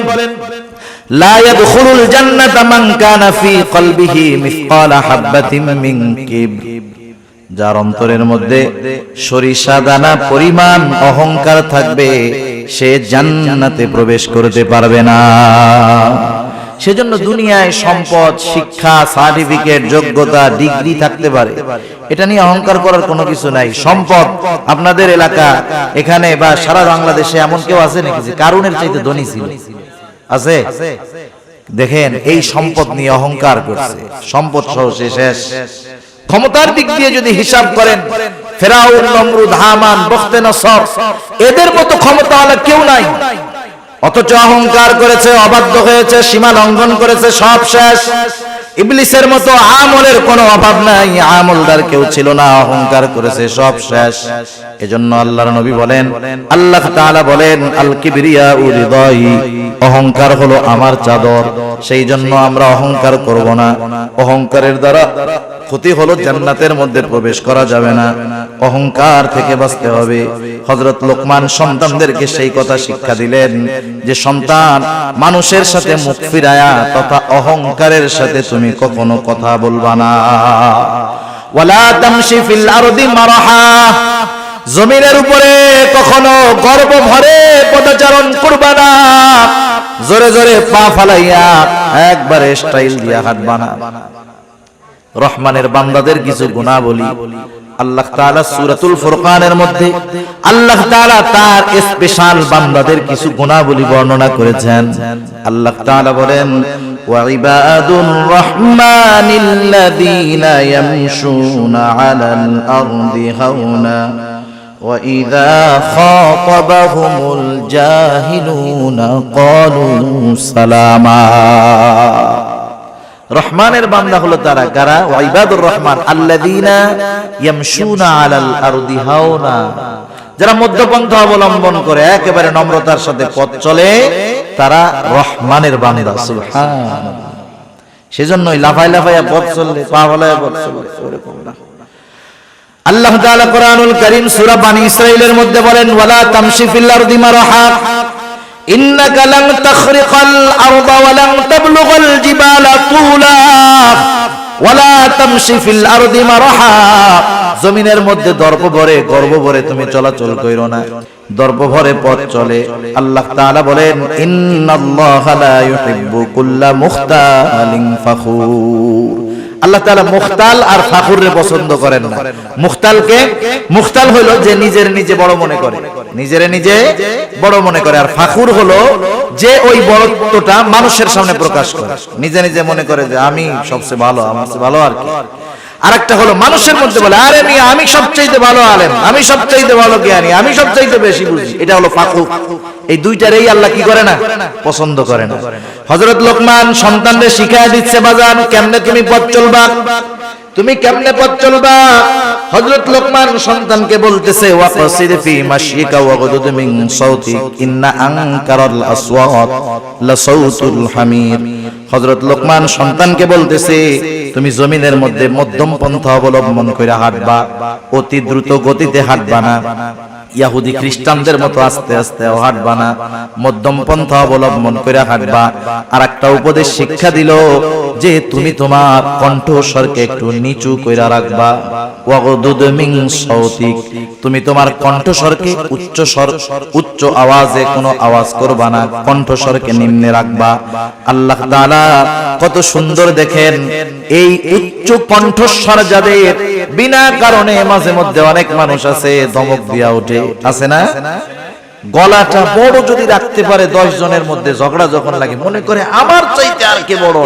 A: লা ইয়াদখুলুল জান্নাতা মান কানা ফি কলবিহি মিসকালা হাববাতিন মিন কিবর। যার অন্তরের মধ্যে সরিষা দানা পরিমাণ অহংকার থাকবে সে জান্নাতে প্রবেশ করতে পারবে না। সেজন্য দুনিয়ায় সম্পদ, শিক্ষা, সার্টিফিকেট, যোগ্যতা, ডিগ্রি থাকতে পারে, এটা নিয়ে অহংকার করার কোনো কিছু নাই। সম্পদ আপনাদের এলাকা এখানে বা সারা বাংলাদেশে এমন কেউ আছে নাকি যে কারুনের চাইতে ধনী ছিল? আছে? দেখেন এই সম্পদ নিয়ে অহংকার করছে, সম্পদ সহ সে শেষ। ক্ষমতার দিক দিয়ে যদি হিসাব করেন ফেরাউন, নমরুদ, হামান, বখতেনসর এদের মতো ক্ষমতাওয়ালা কেউ নাই, অথচ অহংকার করেছে, অবাধ্য হয়েছে, সীমা লঙ্ঘন করেছে, সব শেষ। ইবলিসের মতো আমলের কোনো অভাব নাই, আমলদার কেউ ছিল না, অহংকার করেছে, সব শেষ। এজন্য আল্লাহর নবী বলেন, আল্লাহ তাআলা বলেন আল কিবরিয়া উরিদাই, অহংকার হলো আমার চাদর। সেই জন্য আমরা অহংকার করব না। অহংকারের দ্বারা ক্ষতি হলো জান্নাতের মধ্যে প্রবেশ করা যাবে না, অহংকার থেকে বাঁচতে হবে। হযরত লোকমান সন্তানদেরকে সেই কথা শিক্ষা দিলেন যে সন্তান মানুষের সাথে মুখ ফিরায়া তথা অহংকারের সাথে তুমি কখনো কথা বলবা না। ওয়ালা তামশি ফিল আরদি মারহা, জমিনের উপরে কখনো গর্ব ভরে পদচারণ করবা না, জোরে জোরে পা ফালাইয়া একবারে স্টাইল দিয়া হাঁটবা না। রহমানের বান্দাদের কিছু গুণাবলী আল্লাহ তাআলা সূরাতুল ফুরকানের মধ্যে আল্লাহ তাআলা তার স্পেশাল বান্দাদের কিছু গুণাবলী বর্ণনা করেছেন। আল্লাহ তাআলা বলেন ওয়া ইবাদুর রহমানিল্লাযীনা ইয়ামশুনা আলাল আরদি হাওনা ওয়া ইযা খাতাবাহুমুল জাহিলুনা ক্বালু সালামা। রহমানের বান্দা হলো তারা কারা? ওয়া ইবাদুর রহমান আল্লাযীনা ইয়ামশুনা আলাল আরদি হাওনা, যারা মধ্যপন্থা অবলম্বন করে একেবারে নম্রতার সাথে পথ চলে, তারা রহমানের বান্দা। সুবহানাল্লাহ। সেজন্যই লাফায় লাফায় পথ চললে, পা ফলায় পথ চললে ওরকম না। আল্লাহ তাআলা কোরআনুল কারীম সূরা বনী ইসরাঈলের মধ্যে বলেন ওয়ালা তামশি ফিল আরদি মারহা ইন্নাকা লান তাখরিকাল আরদা ওয়া লান তাবলুগাল জিবালা তুলা ওয়ালা তামশি ফিল আরদি মারহা। জমিনের মধ্যে দর্প ভরে, গর্ব ভরে তুমি চলাচল কইরো না, দর্প ভরে পথ চলে। আল্লাহ তাআলা বলেন ইন্নাল্লাহা লা ইউহিব্বু কুল্লা মুখতালিন ফাখুর। আল্লাহ তাআলা মুখতাল আর ফাখুররে পছন্দ করেন না। মুখতাল হলো যে নিজের নিজে বড় মনে করে, নিজের নিজে বড় মনে করে, আর ফাখুর হলো যে ওই বড়ত্বটা মানুষের সামনে প্রকাশ করে, নিজে নিজে মনে করে যে আমি সবচেয়ে ভালো, আমার চেয়ে ভালো আর কি। আরেকটা হলো মানুষের মধ্যে বলে আরে মিয়া আমি সবচাইতে ভালো আলেম, আমি সবচাইতে ভালো জ্ঞানী, আমি সবচাইতে বেশি বুঝি। এটা হলো ফাকুক। এই দুইটারই আল্লাহ কি করে না? পছন্দ করে না। হযরত লোকমান সন্তানদের শিখায় দিচ্ছে বাজান কেমনে তুমি পথ চলবা, তুমি কেমনে পথ চলবা। হযরত লোকমান সন্তানকে বলতেছে ওয়াকসিদ ফি মাশিকা ওয়াগদুদ মিন সাউতিক ইন্না আনকারাল আসওয়াত লা সাউতুল হামির। হযরত লোকমান সন্তানকে বলতেছে তুমি জমিনের মধ্যে মধ্যম পন্থা অবলম্বন করে হাঁটবা, অতি দ্রুত গতিতে হাঁটবা না, ইহুদি খ্রিস্টানদের মতো আস্তে আস্তে হাঁটবা না, মধ্যম পন্থা অবলম্বন করে হাঁটবা। আর একটা উপদেশ শিক্ষা দিল যে তুমি তোমার কণ্ঠস্বরকে একটু নিচু কইরা রাখবা। ওয়াগদুদ মিন সাউতিক, তুমি তোমার কণ্ঠস্বরকে উচ্চ আওয়াজে কোনো আওয়াজ করবা না, কণ্ঠস্বরকে নিম্নে রাখবা। আল্লাহ তাআলা কত সুন্দর দেখেন এই উচ্চ কণ্ঠস্বর যাদের, বিনা কারণে মাঝে মধ্যে অনেক মানুষ আছে ধমক দিয়া ওঠে, আছে না? গলাটা বড় যদি রাখতে পারে 10 জনের মধ্যে ঝগড়া যখন লাগে মনে করে আমার চাইতে আর কে বড়,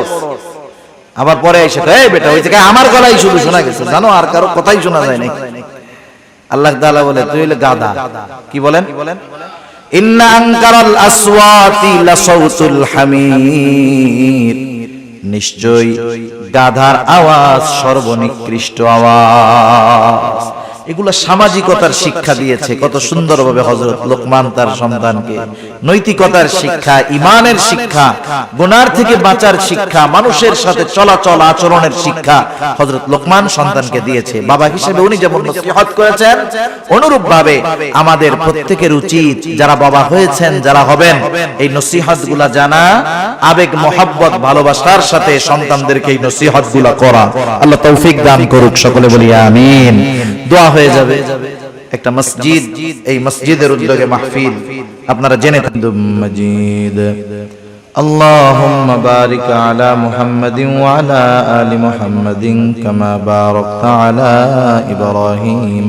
A: আবার পরে এসে এই বেটা ওই জায়গায় আমার গলাই শুধু শোনা গেছে, জানো আর কারো কথাই শোনা যায় না। আল্লাহ তাআলা বলে তুই হলে গাধা। কি বলেন? ইন্না আনকারাল আসওয়াতি লা সাউতুল হামির, নিশ্চয় গাধার আওয়াজ সর্বনিকৃষ্ট আওয়াজ। এগুলা সামাজিকতার শিক্ষা দিয়েছে কত সুন্দরভাবে হযরত লোকমান তার সন্তানকে। নৈতিকতার শিক্ষা, ঈমানের শিক্ষা, গুনার থেকে বাঁচার শিক্ষা, মানুষের সাথে চলাচল আচরণের শিক্ষা হযরত লোকমান সন্তানকে দিয়েছে। বাবা হিসেবে উনি যেমন নসিহত করেছেন, অনুরূপ ভাবে আমাদের প্রত্যেকের উচিত যারা বাবা হয়েছেন, যারা হবেন, এই নসিহতগুলা জানা, আবেগ মোহাব্বত ভালোবাসার সাথে সন্তানদেরকে এই নসিহতগুলা করা। আল্লাহ তৌফিক দান করুক, সকলে বলি আমিন। দোয়া হয়ে যাবে। একটা মসজিদ, এই মসজিদের উদ্যোগে মাহফিল আপনারা জেনে মজিদ। আল্লাহুম্মা বারিক আলা মুহাম্মাদিন ওয়া আলা আলি মুহাম্মাদিন কামা বারাকতা আলা ইব্রাহিম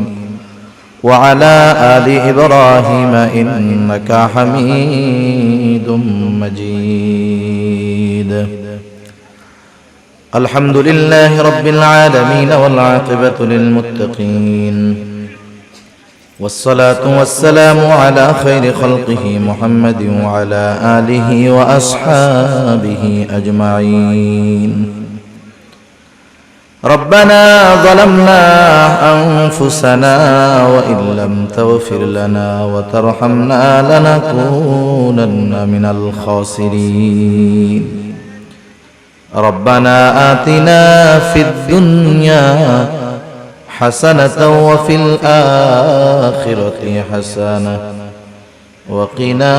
A: ওয়া আলা আলি ইব্রাহিম ইন্নাকা হামিদুম মাজিদ। الحمد لله رب العالمين والعاقبة للمتقين والصلاة والسلام على خير خلقه محمد وعلى آله وأصحابه أجمعين. ربنا ظلمنا أنفسنا وإن لم تغفر لنا وترحمنا لنكونن من الخاسرين. ربنا آتنا في الدنيا حسنة وفي الآخرة حسنة وقنا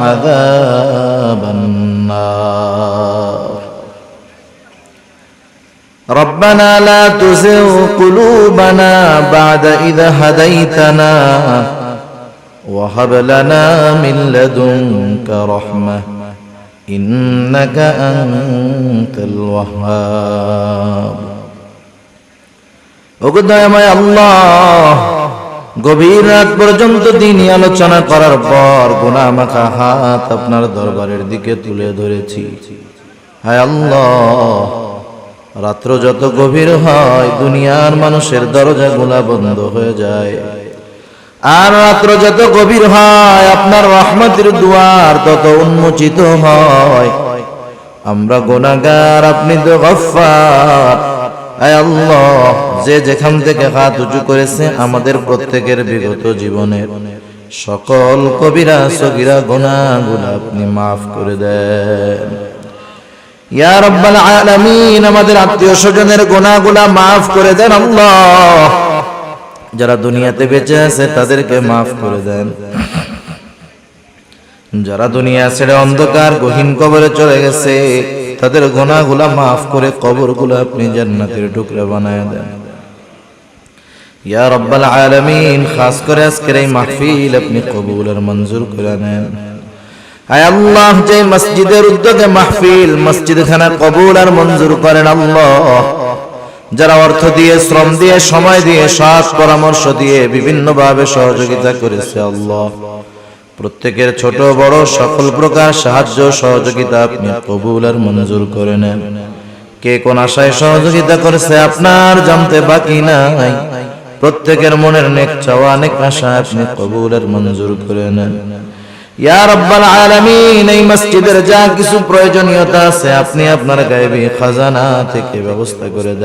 A: عذاب النار. ربنا لا تزغ قلوبنا بعد إذ هديتنا وهب لنا من لدنك رحمة إنك أنت الوهاب. ওগো দয়াময় আল্লাহ, গভীর রাত পর্যন্ত দিনই আলোচনা করার পর গুনাহ মাখা হাত আপনার দরবারের দিকে তুলে ধরেছি। হায় আল্লাহ, রাত্র যত গভীর হয় দুনিয়ার মানুষের দরজাগুলা বন্ধ হয়ে যায়, আর রাত্র যত গভীর হয় আপনার রহমতের দুয়ার তত উন্মোচিত হয়। আমরা গুনাহগার, আপনি তো গফফার। আয় আল্লাহ, যে যেখান থেকে হাত উঁচু করেছে আমাদের প্রত্যেকের বিগত জীবনের সকল কবিরা সগীরা গুনাহগুলো আপনি মাফ করে দেন ইয়া রাব্বাল আলামিন। আমাদের আত্মীয় স্বজনের গুনাহগুলো মাফ করে দেন আল্লাহ। যারা দুনিয়াতে বেঁচে আছে তাদেরকে মাফ করে দেন, যারা দুনিয়া ছেড়ে অন্ধকার গহীন কবরে চলে গেছে তাদের গুনাহগুলো মাফ করে কবরগুলো আপনি জান্নাতের টুকরা বানায় দেন ইয়া রাব্বাল আলামিন। খাস করে আজকের এই মাহফিল আপনি কবুল আর মঞ্জুর করে নেন। আয় আল্লাহ, যে মসজিদের উদ্যোগে মাহফিল, মসজিদখানা কবুল আর মঞ্জুর করেন আল্লাহ। যারা অর্থ দিয়ে, শ্রম দিয়ে, সময় দিয়ে, সৎ পরামর্শ দিয়ে বিভিন্নভাবে সহযোগিতা করেছে আল্লাহ, প্রত্যেকের ছোট বড় সকল প্রকার সাহায্য সহযোগিতা আপনি কবুল আর মঞ্জুর করে নেন। কে কোন আশায় সহযোগিতা করেছে আপনার জানতে বাকি নাই। প্রত্যেকের মনের নেক চাওয়া নেক আশা আপনি কবুলের মঞ্জুর করে নেন ইয়া রাব্বাল আলামিন। এই মসজিদের যা কিছু প্রয়োজনীয়তা আছে আপনি আপনার গায়বী খাজানা থেকে ব্যবস্থা করে দেন।